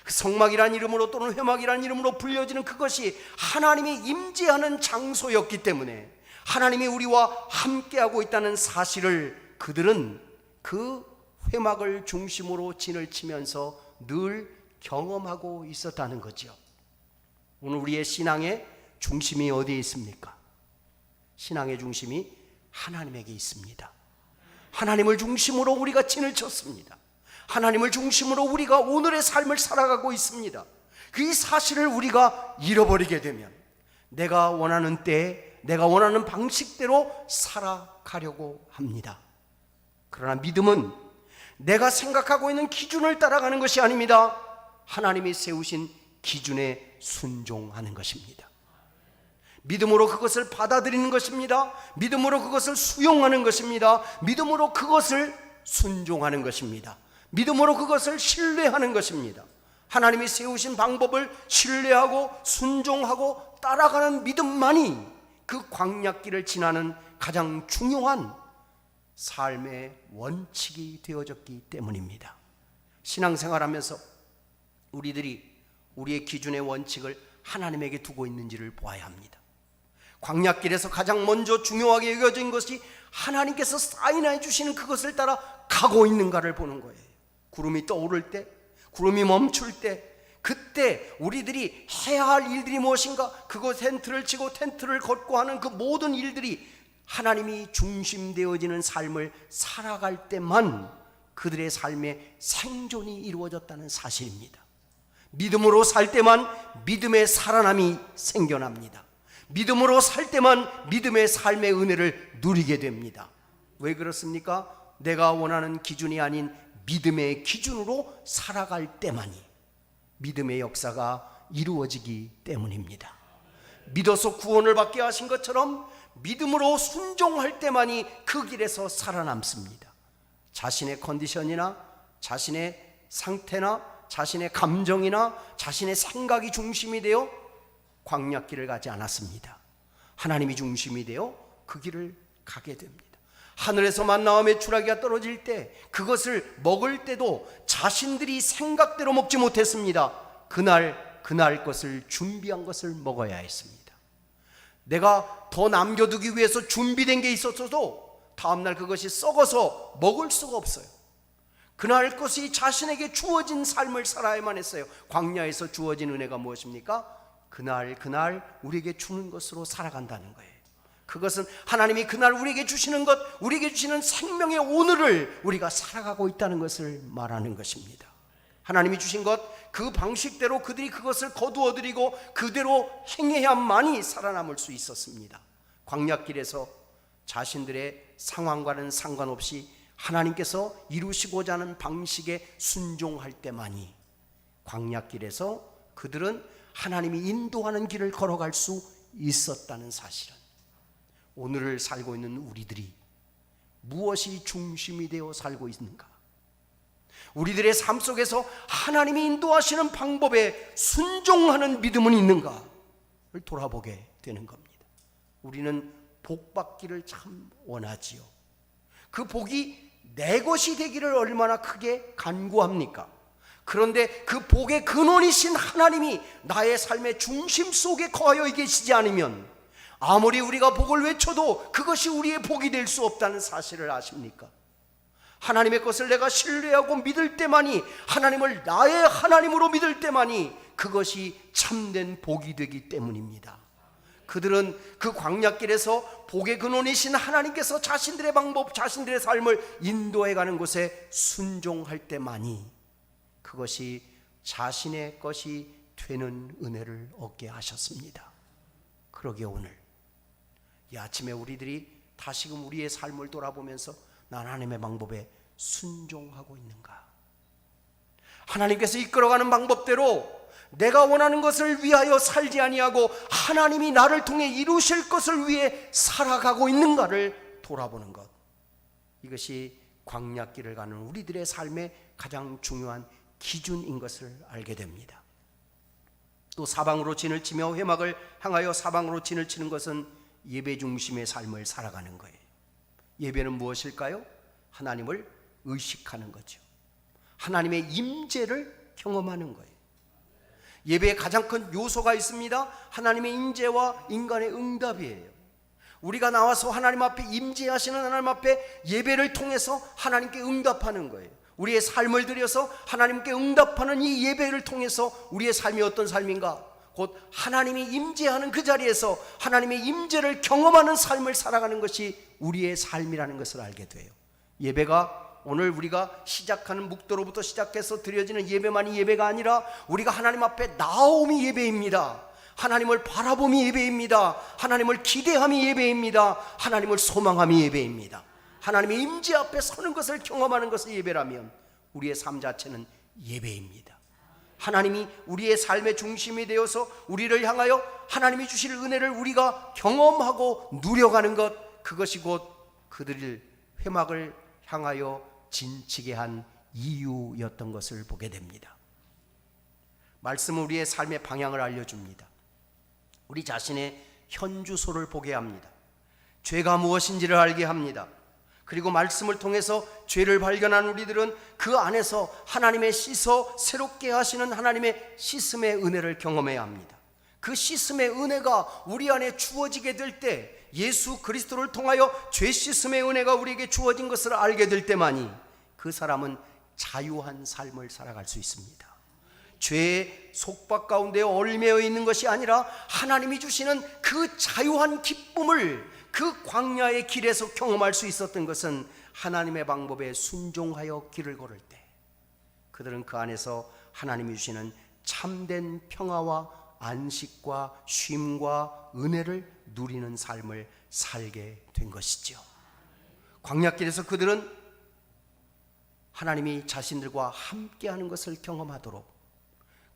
그 성막이란 이름으로 또는 회막이란 이름으로 불려지는 그것이 하나님이 임재하는 장소였기 때문에 하나님이 우리와 함께하고 있다는 사실을 그들은 그 회막을 중심으로 진을 치면서 늘 경험하고 있었다는 거죠. 오늘 우리의 신앙의 중심이 어디에 있습니까? 신앙의 중심이 하나님에게 있습니다. 하나님을 중심으로 우리가 진을 쳤습니다. 하나님을 중심으로 우리가 오늘의 삶을 살아가고 있습니다. 그 사실을 우리가 잃어버리게 되면 내가 원하는 때에 내가 원하는 방식대로 살아가려고 합니다. 그러나 믿음은 내가 생각하고 있는 기준을 따라가는 것이 아닙니다. 하나님이 세우신 기준에 순종하는 것입니다. 믿음으로 그것을 받아들이는 것입니다. 믿음으로 그것을 수용하는 것입니다. 믿음으로 그것을 순종하는 것입니다. 믿음으로 그것을 신뢰하는 것입니다. 하나님이 세우신 방법을 신뢰하고 순종하고 따라가는 믿음만이 그 광야길을 지나는 가장 중요한 삶의 원칙이 되어졌기 때문입니다. 신앙생활하면서 우리들이 우리의 기준의 원칙을 하나님에게 두고 있는지를 보아야 합니다. 광야길에서 가장 먼저 중요하게 여겨진 것이 하나님께서 사인해 주시는 그것을 따라 가고 있는가를 보는 거예요. 구름이 떠오를 때, 구름이 멈출 때, 그때 우리들이 해야 할 일들이 무엇인가, 그곳 텐트를 치고 텐트를 걷고 하는 그 모든 일들이 하나님이 중심되어지는 삶을 살아갈 때만 그들의 삶의 생존이 이루어졌다는 사실입니다. 믿음으로 살 때만 믿음의 살아남이 생겨납니다. 믿음으로 살 때만 믿음의 삶의 은혜를 누리게 됩니다. 왜 그렇습니까? 내가 원하는 기준이 아닌 믿음의 기준으로 살아갈 때만이 믿음의 역사가 이루어지기 때문입니다. 믿어서 구원을 받게 하신 것처럼 믿음으로 순종할 때만이 그 길에서 살아남습니다. 자신의 컨디션이나 자신의 상태나 자신의 감정이나 자신의 생각이 중심이 되어 광야길을 가지 않았습니다. 하나님이 중심이 되어 그 길을 가게 됩니다. 하늘에서 만나와 메추라기가 떨어질 때 그것을 먹을 때도 자신들이 생각대로 먹지 못했습니다. 그날 것을 준비한 것을 먹어야 했습니다. 내가 더 남겨두기 위해서 준비된 게 있었어도 다음날 그것이 썩어서 먹을 수가 없어요. 그날 것이 자신에게 주어진 삶을 살아야만 했어요. 광야에서 주어진 은혜가 무엇입니까? 그날 우리에게 주는 것으로 살아간다는 거예요. 그것은 하나님이 그날 우리에게 주시는 것, 우리에게 주시는 생명의 오늘을 우리가 살아가고 있다는 것을 말하는 것입니다. 하나님이 주신 것, 그 방식대로 그들이 그것을 거두어들이고 그대로 행해야만이 살아남을 수 있었습니다. 광야길에서 자신들의 상황과는 상관없이 하나님께서 이루시고자 하는 방식에 순종할 때만이 광야길에서 그들은 하나님이 인도하는 길을 걸어갈 수 있었다는 사실은 오늘을 살고 있는 우리들이 무엇이 중심이 되어 살고 있는가? 우리들의 삶 속에서 하나님이 인도하시는 방법에 순종하는 믿음은 있는가를 돌아보게 되는 겁니다. 우리는 복 받기를 참 원하지요. 그 복이 내 것이 되기를 얼마나 크게 간구합니까? 그런데 그 복의 근원이신 하나님이 나의 삶의 중심 속에 거하여 계시지 않으면 아무리 우리가 복을 외쳐도 그것이 우리의 복이 될 수 없다는 사실을 아십니까? 하나님의 것을 내가 신뢰하고 믿을 때만이, 하나님을 나의 하나님으로 믿을 때만이 그것이 참된 복이 되기 때문입니다. 그들은 그 광야길에서 복의 근원이신 하나님께서 자신들의 방법, 자신들의 삶을 인도해가는 곳에 순종할 때만이 그것이 자신의 것이 되는 은혜를 얻게 하셨습니다. 그러기에 오늘 이 아침에 우리들이 다시금 우리의 삶을 돌아보면서 난 하나님의 방법에 순종하고 있는가? 하나님께서 이끌어가는 방법대로 내가 원하는 것을 위하여 살지 아니하고 하나님이 나를 통해 이루실 것을 위해 살아가고 있는가를 돌아보는 것, 이것이 광야길을 가는 우리들의 삶의 가장 중요한 기준인 것을 알게 됩니다. 또 사방으로 진을 치며 회막을 향하여 사방으로 진을 치는 것은 예배 중심의 삶을 살아가는 거예요. 예배는 무엇일까요? 하나님을 의식하는 거죠. 하나님의 임재를 경험하는 거예요. 예배에 가장 큰 요소가 있습니다. 하나님의 임재와 인간의 응답이에요. 우리가 나와서 하나님 앞에 임재하시는 하나님 앞에 예배를 통해서 하나님께 응답하는 거예요. 우리의 삶을 들여서 하나님께 응답하는 이 예배를 통해서 우리의 삶이 어떤 삶인가? 곧 하나님이 임재하는 그 자리에서 하나님의 임재를 경험하는 삶을 살아가는 것이 우리의 삶이라는 것을 알게 돼요. 예배가 오늘 우리가 시작하는 묵도로부터 시작해서 드려지는 예배만이 예배가 아니라 우리가 하나님 앞에 나옴이 예배입니다. 하나님을 바라봄이 예배입니다. 하나님을 기대함이 예배입니다. 하나님을 소망함이 예배입니다. 하나님의 임재 앞에 서는 것을 경험하는 것이 예배라면 우리의 삶 자체는 예배입니다. 하나님이 우리의 삶의 중심이 되어서 우리를 향하여 하나님이 주실 은혜를 우리가 경험하고 누려가는 것, 그것이 곧 그들을 회막을 향하여 진치게 한 이유였던 것을 보게 됩니다. 말씀은 우리의 삶의 방향을 알려줍니다. 우리 자신의 현주소를 보게 합니다. 죄가 무엇인지를 알게 합니다. 그리고 말씀을 통해서 죄를 발견한 우리들은 그 안에서 하나님의 씻어 새롭게 하시는 하나님의 씻음의 은혜를 경험해야 합니다. 그 씻음의 은혜가 우리 안에 주어지게 될 때, 예수 그리스도를 통하여 죄 씻음의 은혜가 우리에게 주어진 것을 알게 될 때만이 그 사람은 자유한 삶을 살아갈 수 있습니다. 죄의 속박 가운데 얽매여 있는 것이 아니라 하나님이 주시는 그 자유한 기쁨을 그 광야의 길에서 경험할 수 있었던 것은 하나님의 방법에 순종하여 길을 걸을 때 그들은 그 안에서 하나님이 주시는 참된 평화와 안식과 쉼과 은혜를 누리는 삶을 살게 된 것이죠. 광야길에서 그들은 하나님이 자신들과 함께하는 것을 경험하도록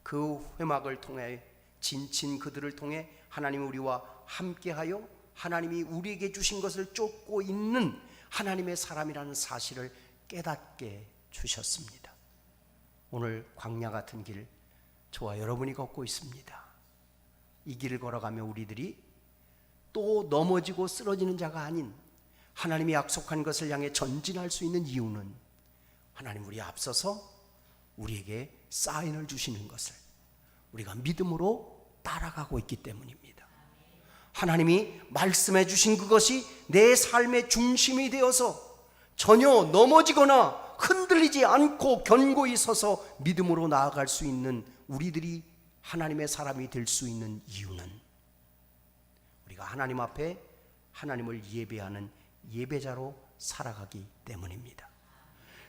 그 회막을 통해 진친 그들을 통해 하나님이 우리와 함께하여 하나님이 우리에게 주신 것을 쫓고 있는 하나님의 사람이라는 사실을 깨닫게 주셨습니다. 오늘 광야 같은 길 저와 여러분이 걷고 있습니다. 이 길을 걸어가며 우리들이 또 넘어지고 쓰러지는 자가 아닌 하나님이 약속한 것을 향해 전진할 수 있는 이유는 하나님 우리 앞서서 우리에게 사인을 주시는 것을 우리가 믿음으로 따라가고 있기 때문입니다. 하나님이 말씀해 주신 그것이 내 삶의 중심이 되어서 전혀 넘어지거나 흔들리지 않고 견고히 서서 믿음으로 나아갈 수 있는 우리들이 하나님의 사람이 될 수 있는 이유는 우리가 하나님 앞에 하나님을 예배하는 예배자로 살아가기 때문입니다.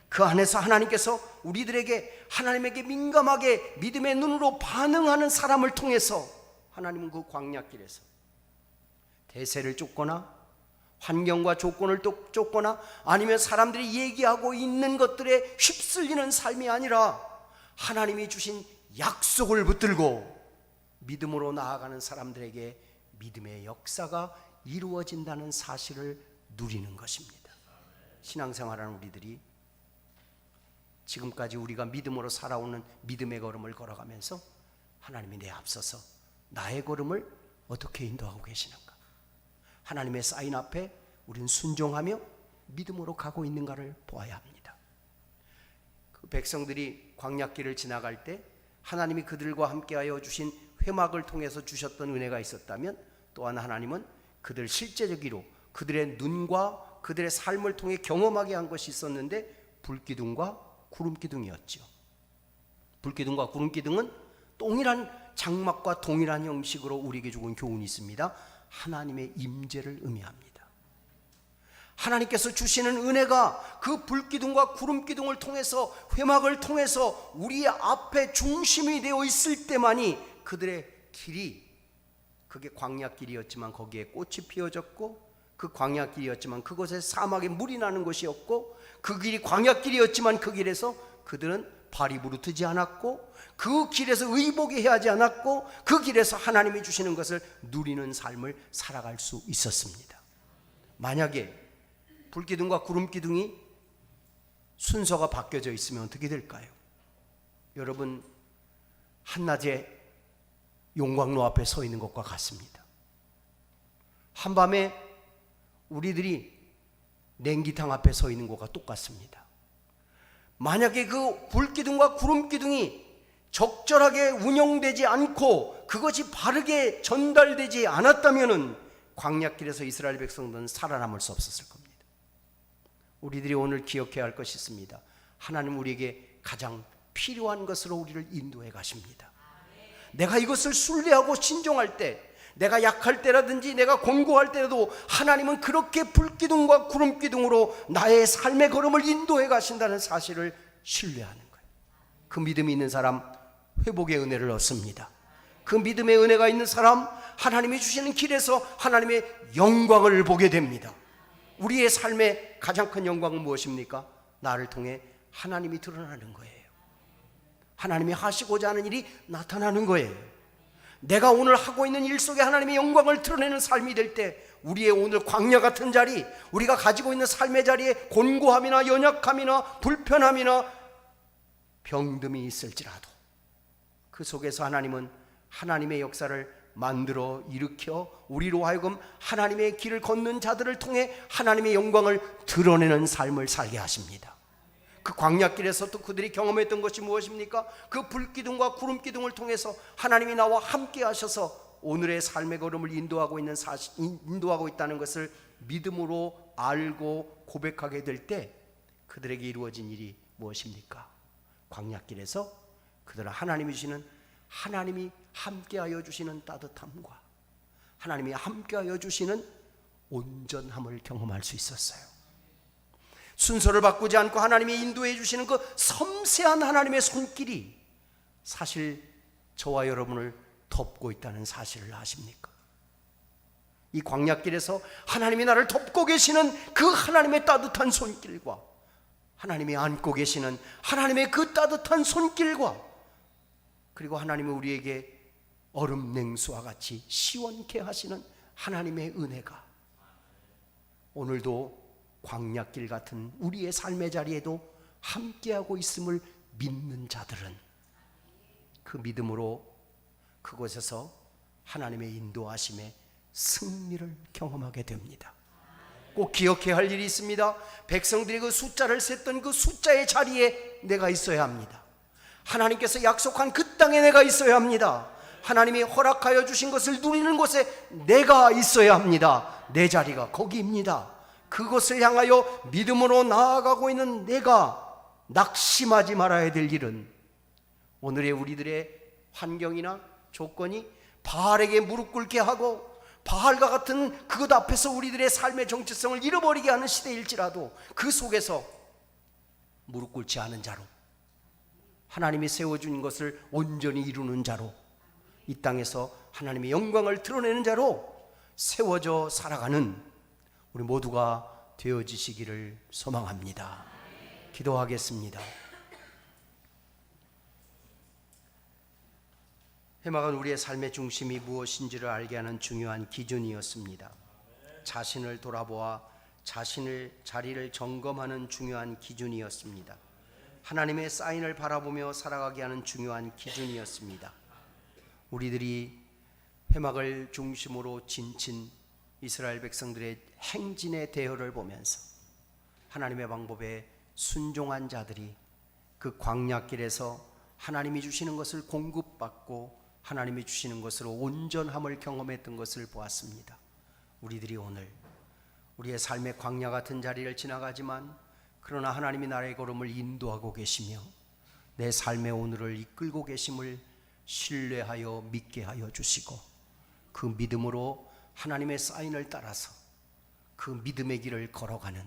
그 안에서 하나님께서 우리들에게 하나님에게 민감하게 믿음의 눈으로 반응하는 사람을 통해서 하나님은 그 광야길에서 대세를 쫓거나 환경과 조건을 쫓거나 아니면 사람들이 얘기하고 있는 것들에 휩쓸리는 삶이 아니라 하나님이 주신 약속을 붙들고 믿음으로 나아가는 사람들에게 믿음의 역사가 이루어진다는 사실을 누리는 것입니다. 신앙생활하는 우리들이 지금까지 우리가 믿음으로 살아오는 믿음의 걸음을 걸어가면서 하나님이 내 앞서서 나의 걸음을 어떻게 인도하고 계시는가, 하나님의 사인 앞에 우리는 순종하며 믿음으로 가고 있는가를 보아야 합니다. 그 백성들이 광야길을 지나갈 때 하나님이 그들과 함께하여 주신 회막을 통해서 주셨던 은혜가 있었다면, 또한 하나님은 그들 실제적으로 그들의 눈과 그들의 삶을 통해 경험하게 한 것이 있었는데 불기둥과 구름기둥이었죠. 불기둥과 구름기둥은 동일한 장막과 동일한 형식으로 우리에게 주는 교훈이 있습니다. 하나님의 임재를 의미합니다. 하나님께서 주시는 은혜가 그 불기둥과 구름기둥을 통해서, 회막을 통해서 우리의 앞에 중심이 되어 있을 때만이 그들의 길이, 그게 광야길이었지만 거기에 꽃이 피어졌고, 그 광야길이었지만 그곳에 사막에 물이 나는 곳이었고, 그 길이 광야길이었지만 그 길에서 그들은 발이 부르트지 않았고, 그 길에서 의복이 해하지 않았고, 그 길에서 하나님이 주시는 것을 누리는 삶을 살아갈 수 있었습니다. 만약에 불기둥과 구름기둥이 순서가 바뀌어져 있으면 어떻게 될까요? 여러분, 한낮에 용광로 앞에 서 있는 것과 같습니다. 한밤에 우리들이 냉기탕 앞에 서 있는 것과 똑같습니다. 만약에 그 불기둥과 구름기둥이 적절하게 운영되지 않고 그것이 바르게 전달되지 않았다면 광야길에서 이스라엘 백성들은 살아남을 수 없었을 겁니다. 우리들이 오늘 기억해야 할 것이 있습니다. 하나님 우리에게 가장 필요한 것으로 우리를 인도해 가십니다. 내가 이것을 순례하고 신종할 때, 내가 약할 때라든지 내가 곤고할 때라도 하나님은 그렇게 불기둥과 구름기둥으로 나의 삶의 걸음을 인도해 가신다는 사실을 신뢰하는 거예요. 그 믿음이 있는 사람 회복의 은혜를 얻습니다. 그 믿음의 은혜가 있는 사람 하나님이 주시는 길에서 하나님의 영광을 보게 됩니다. 우리의 삶의 가장 큰 영광은 무엇입니까? 나를 통해 하나님이 드러나는 거예요. 하나님이 하시고자 하는 일이 나타나는 거예요. 내가 오늘 하고 있는 일 속에 하나님의 영광을 드러내는 삶이 될 때 우리의 오늘 광야 같은 자리, 우리가 가지고 있는 삶의 자리에 곤고함이나 연약함이나 불편함이나 병듦이 있을지라도 그 속에서 하나님은 하나님의 역사를 만들어 일으켜 우리로 하여금 하나님의 길을 걷는 자들을 통해 하나님의 영광을 드러내는 삶을 살게 하십니다. 그 광야길에서 또 그들이 경험했던 것이 무엇입니까? 그 불기둥과 구름기둥을 통해서 하나님이 나와 함께 하셔서 오늘의 삶의 걸음을 인도하고 있다는 것을 믿음으로 알고 고백하게 될 때 그들에게 이루어진 일이 무엇입니까? 광야길에서 그들은 하나님이 함께하여 주시는 따뜻함과 하나님이 함께하여 주시는 온전함을 경험할 수 있었어요. 순서를 바꾸지 않고 하나님이 인도해 주시는 그 섬세한 하나님의 손길이 사실 저와 여러분을 덮고 있다는 사실을 아십니까? 이 광야길에서 하나님이 나를 덮고 계시는 그 하나님의 따뜻한 손길과 하나님이 안고 계시는 하나님의 그 따뜻한 손길과 그리고 하나님이 우리에게 얼음 냉수와 같이 시원케 하시는 하나님의 은혜가 오늘도 광야길 같은 우리의 삶의 자리에도 함께하고 있음을 믿는 자들은 그 믿음으로 그곳에서 하나님의 인도하심에 승리를 경험하게 됩니다. 꼭 기억해야 할 일이 있습니다. 백성들이 그 숫자를 셌던 그 숫자의 자리에 내가 있어야 합니다. 하나님께서 약속한 그 땅에 내가 있어야 합니다. 하나님이 허락하여 주신 것을 누리는 곳에 내가 있어야 합니다. 내 자리가 거기입니다. 그것을 향하여 믿음으로 나아가고 있는 내가 낙심하지 말아야 될 일은 오늘의 우리들의 환경이나 조건이 바알에게 무릎 꿇게 하고 바알과 같은 그것 앞에서 우리들의 삶의 정체성을 잃어버리게 하는 시대일지라도 그 속에서 무릎 꿇지 않은 자로 하나님이 세워준 것을 온전히 이루는 자로 이 땅에서 하나님의 영광을 드러내는 자로 세워져 살아가는 우리 모두가 되어지시기를 소망합니다. 기도하겠습니다. 해막은 우리의 삶의 중심이 무엇인지를 알게 하는 중요한 기준이었습니다. 자신을 돌아보아 자신의 자리를 점검하는 중요한 기준이었습니다. 하나님의 사인을 바라보며 살아가게 하는 중요한 기준이었습니다. 우리들이 회막을 중심으로 진친 이스라엘 백성들의 행진의 대열을 보면서 하나님의 방법에 순종한 자들이 그 광야길에서 하나님이 주시는 것을 공급받고 하나님이 주시는 것으로 온전함을 경험했던 것을 보았습니다. 우리들이 오늘 우리의 삶의 광야 같은 자리를 지나가지만 그러나 하나님이 나의 걸음을 인도하고 계시며 내 삶의 오늘을 이끌고 계심을 신뢰하여 믿게 하여 주시고 그 믿음으로 하나님의 사인을 따라서 그 믿음의 길을 걸어가는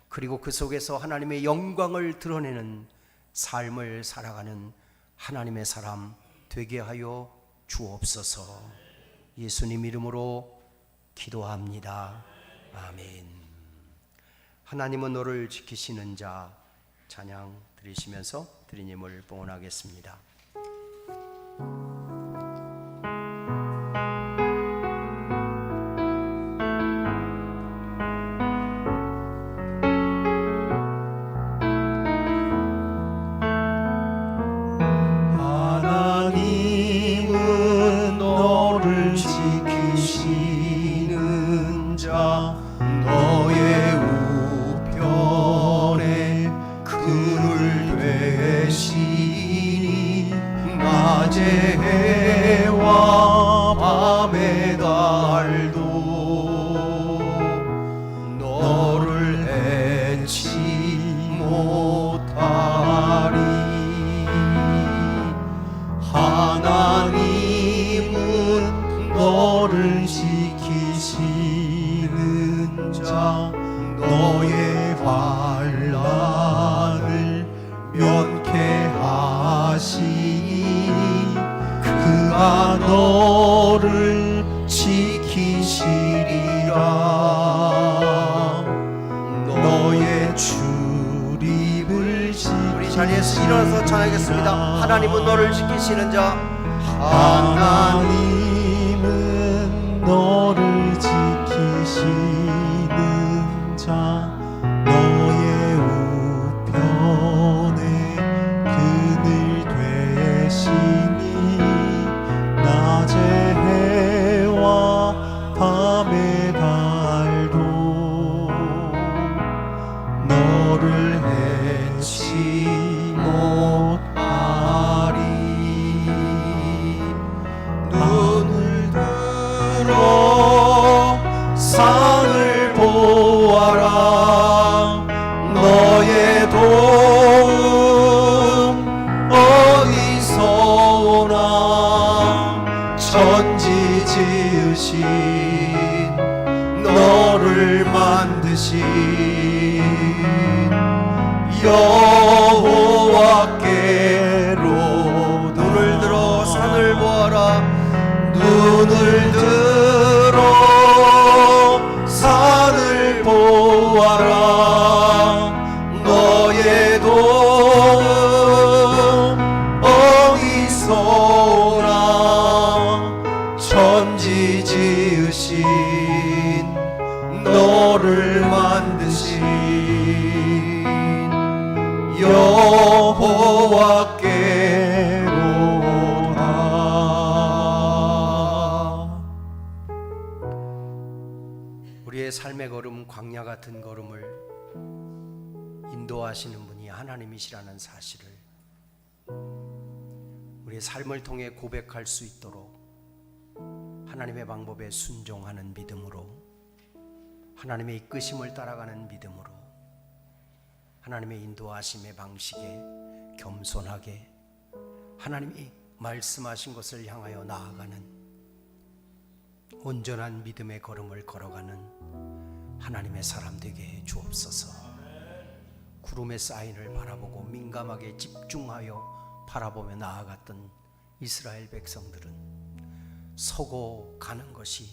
그리고 그 속에서 하나님의 영광을 드러내는 삶을 살아가는 하나님의 사람 되게 하여 주옵소서. 예수님 이름으로 기도합니다. 아멘. 하나님은 너를 지키시는 자 찬양 드리시면서 주님을 봉헌하겠습니다. 하나님은 너를 지키시는 자 너의 우편에 그늘 되시니 낮에 너를 해치 못하리. 하나님은 너를 지키시는 자, 너의 환난을 면케하시니 그가 너를 지키시리라. 너의 출입을 우리 자리에서 일어나서 찬양하겠습니다. 하나님은 너를 지키시는 자, 하나님은 너를 지키시는 자, 너의 우편에 그늘 되시니 낮의 해와 밤의 달도 너를 해치 못하리. 눈을 들어 산을 보아라. 너의 도움 어디서 오나. 천지 지으신 너를 만드신 여호와께로. 눈을 들어 산을 보아라. 눈을 들어 산을 보아라. 너의 도움 어디서 오나. 천지 지으신 너를 만드신 여호와께로다. 우리의 삶의 걸음, 광야 같은 걸음을 인도하시는 분이 하나님이시라는 사실을 우리의 삶을 통해 고백할 수 있도록 하나님의 방법에 순종하는 믿음으로, 하나님의 이끄심을 따라가는 믿음으로, 하나님의 인도하심의 방식에 겸손하게 하나님이 말씀하신 것을 향하여 나아가는 온전한 믿음의 걸음을 걸어가는 하나님의 사람 되게 해 주옵소서. 구름의 사인을 바라보고 민감하게 집중하여 바라보며 나아갔던 이스라엘 백성들은 서고 가는 것이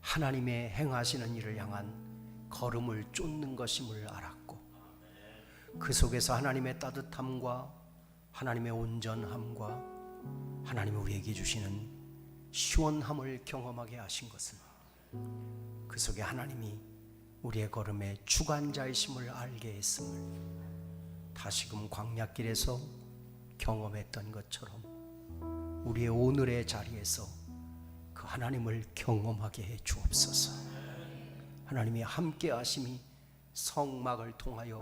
하나님의 행하시는 일을 향한 걸음을 쫓는 것임을 알았고, 그 속에서 하나님의 따뜻함과 하나님의 온전함과 하나님이 우리에게 주시는 시원함을 경험하게 하신 것은 그 속에 하나님이 우리의 걸음의 주관자이심을 알게 했음을 다시금 광야길에서 경험했던 것처럼 우리의 오늘의 자리에서 그 하나님을 경험하게 해 주옵소서. 하나님이 함께 하심이 성막을 통하여,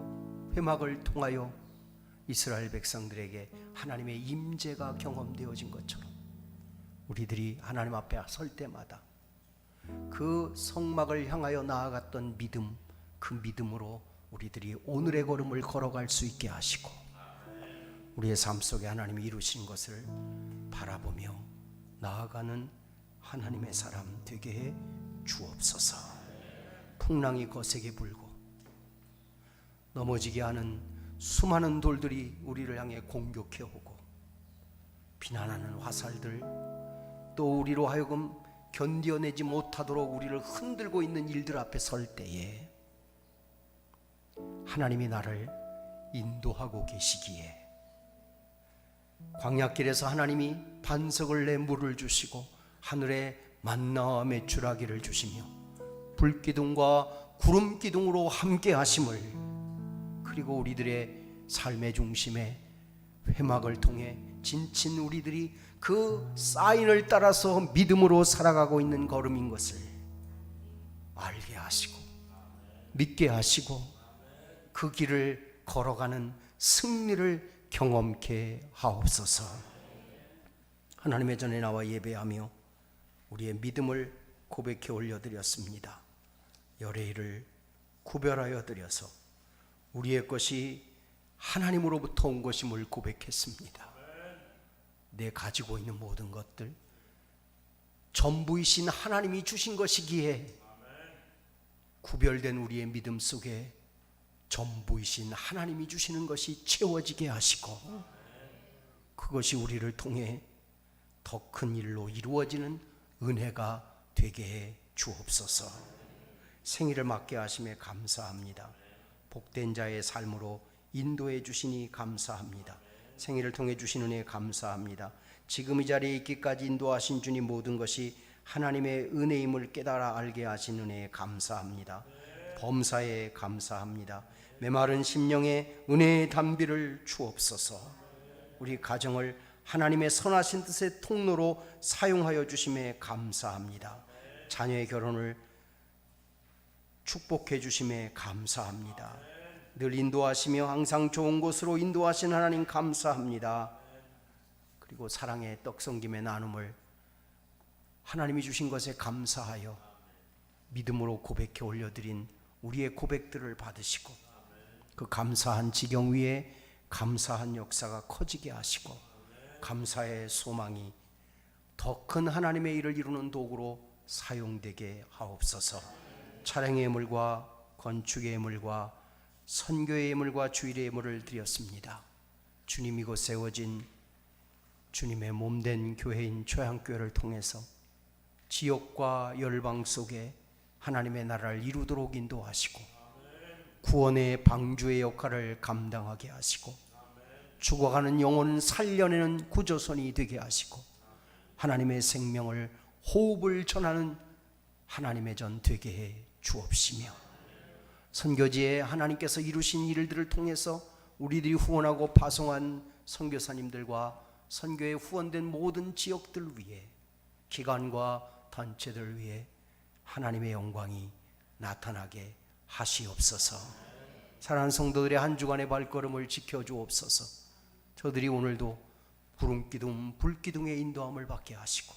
회막을 통하여 이스라엘 백성들에게 하나님의 임재가 경험되어진 것처럼 우리들이 하나님 앞에 설 때마다 그 성막을 향하여 나아갔던 믿음, 그 믿음으로 우리들이 오늘의 걸음을 걸어갈 수 있게 하시고, 우리의 삶 속에 하나님이 이루신 것을 바라보며 나아가는 하나님의 사람 되게 해 주옵소서. 풍랑이 거세게 불고 넘어지게 하는 수많은 돌들이 우리를 향해 공격해 오고, 비난하는 화살들, 또 우리로 하여금 견뎌내지 못하도록 우리를 흔들고 있는 일들 앞에 설 때에 하나님이 나를 인도하고 계시기에, 광야길에서 하나님이 반석을 내 물을 주시고 하늘에 만나와 메추라기를 주시며 불기둥과 구름기둥으로 함께 하심을, 그리고 우리들의 삶의 중심에 회막을 통해 진친 우리들이 그 사인을 따라서 믿음으로 살아가고 있는 걸음인 것을 알게 하시고 믿게 하시고 그 길을 걸어가는 승리를 경험케 하옵소서. 하나님의 전에 나와 예배하며 우리의 믿음을 고백해 올려드렸습니다. 열애일을 구별하여 드려서 우리의 것이 하나님으로부터 온 것임을 고백했습니다. 내 가지고 있는 모든 것들 전부이신 하나님이 주신 것이기에 구별된 우리의 믿음 속에 전부이신 하나님이 주시는 것이 채워지게 하시고 그것이 우리를 통해 더 큰 일로 이루어지는 은혜가 되게 해 주옵소서. 생일을 맞게 하심에 감사합니다. 복된 자의 삶으로 인도해 주시니 감사합니다. 생일을 통해 주신 은혜에 감사합니다. 지금 이 자리에 있기까지 인도하신 주님 모든 것이 하나님의 은혜임을 깨달아 알게 하신 은혜에 감사합니다. 범사에 감사합니다. 메마른 심령에 은혜의 담비를 주옵소서. 우리 가정을 하나님의 선하신 뜻의 통로로 사용하여 주심에 감사합니다. 자녀의 결혼을 축복해 주심에 감사합니다. 늘 인도하시며 항상 좋은 곳으로 인도하신 하나님 감사합니다. 그리고 사랑의 떡 섬김의 나눔을 하나님이 주신 것에 감사하여 믿음으로 고백해 올려드린 우리의 고백들을 받으시고 그 감사한 지경 위에 감사한 역사가 커지게 하시고 감사의 소망이 더 큰 하나님의 일을 이루는 도구로 사용되게 하옵소서. 차량의 예물과 건축의 예물과 선교의 예물과 주일의 예물을 드렸습니다. 주님 이곳 세워진 주님의 몸된 교회인 초양교회를 통해서 지역과 열방 속에 하나님의 나라를 이루도록 인도하시고 구원의 방주의 역할을 감당하게 하시고 죽어가는 영혼을 살려내는 구조선이 되게 하시고 하나님의 생명을 호흡을 전하는 하나님의 전 되게 해 주옵시며 선교지에 하나님께서 이루신 일들을 통해서 우리들이 후원하고 파송한 선교사님들과 선교에 후원된 모든 지역들 위해 기관과 단체들 위해 하나님의 영광이 나타나게 하시옵소서. 사랑하는 성도들의 한 주간의 발걸음을 지켜주옵소서. 저들이 오늘도 구름기둥 불기둥의 인도함을 받게 하시고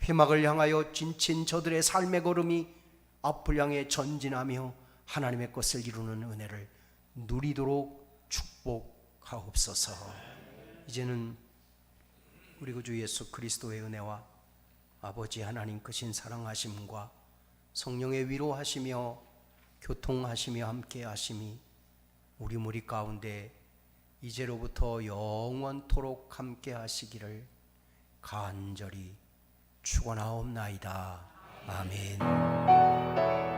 회막을 향하여 진친 저들의 삶의 걸음이 앞을 향해 전진하며 하나님의 것을 이루는 은혜를 누리도록 축복하옵소서. 이제는 우리 구주 예수 그리스도의 은혜와 아버지 하나님 크신 사랑하심과 성령의 위로하시며 교통하시며 함께 하심이 우리 무리 가운데 이제로부터 영원토록 함께 하시기를 간절히 축원하옵나이다. 아멘.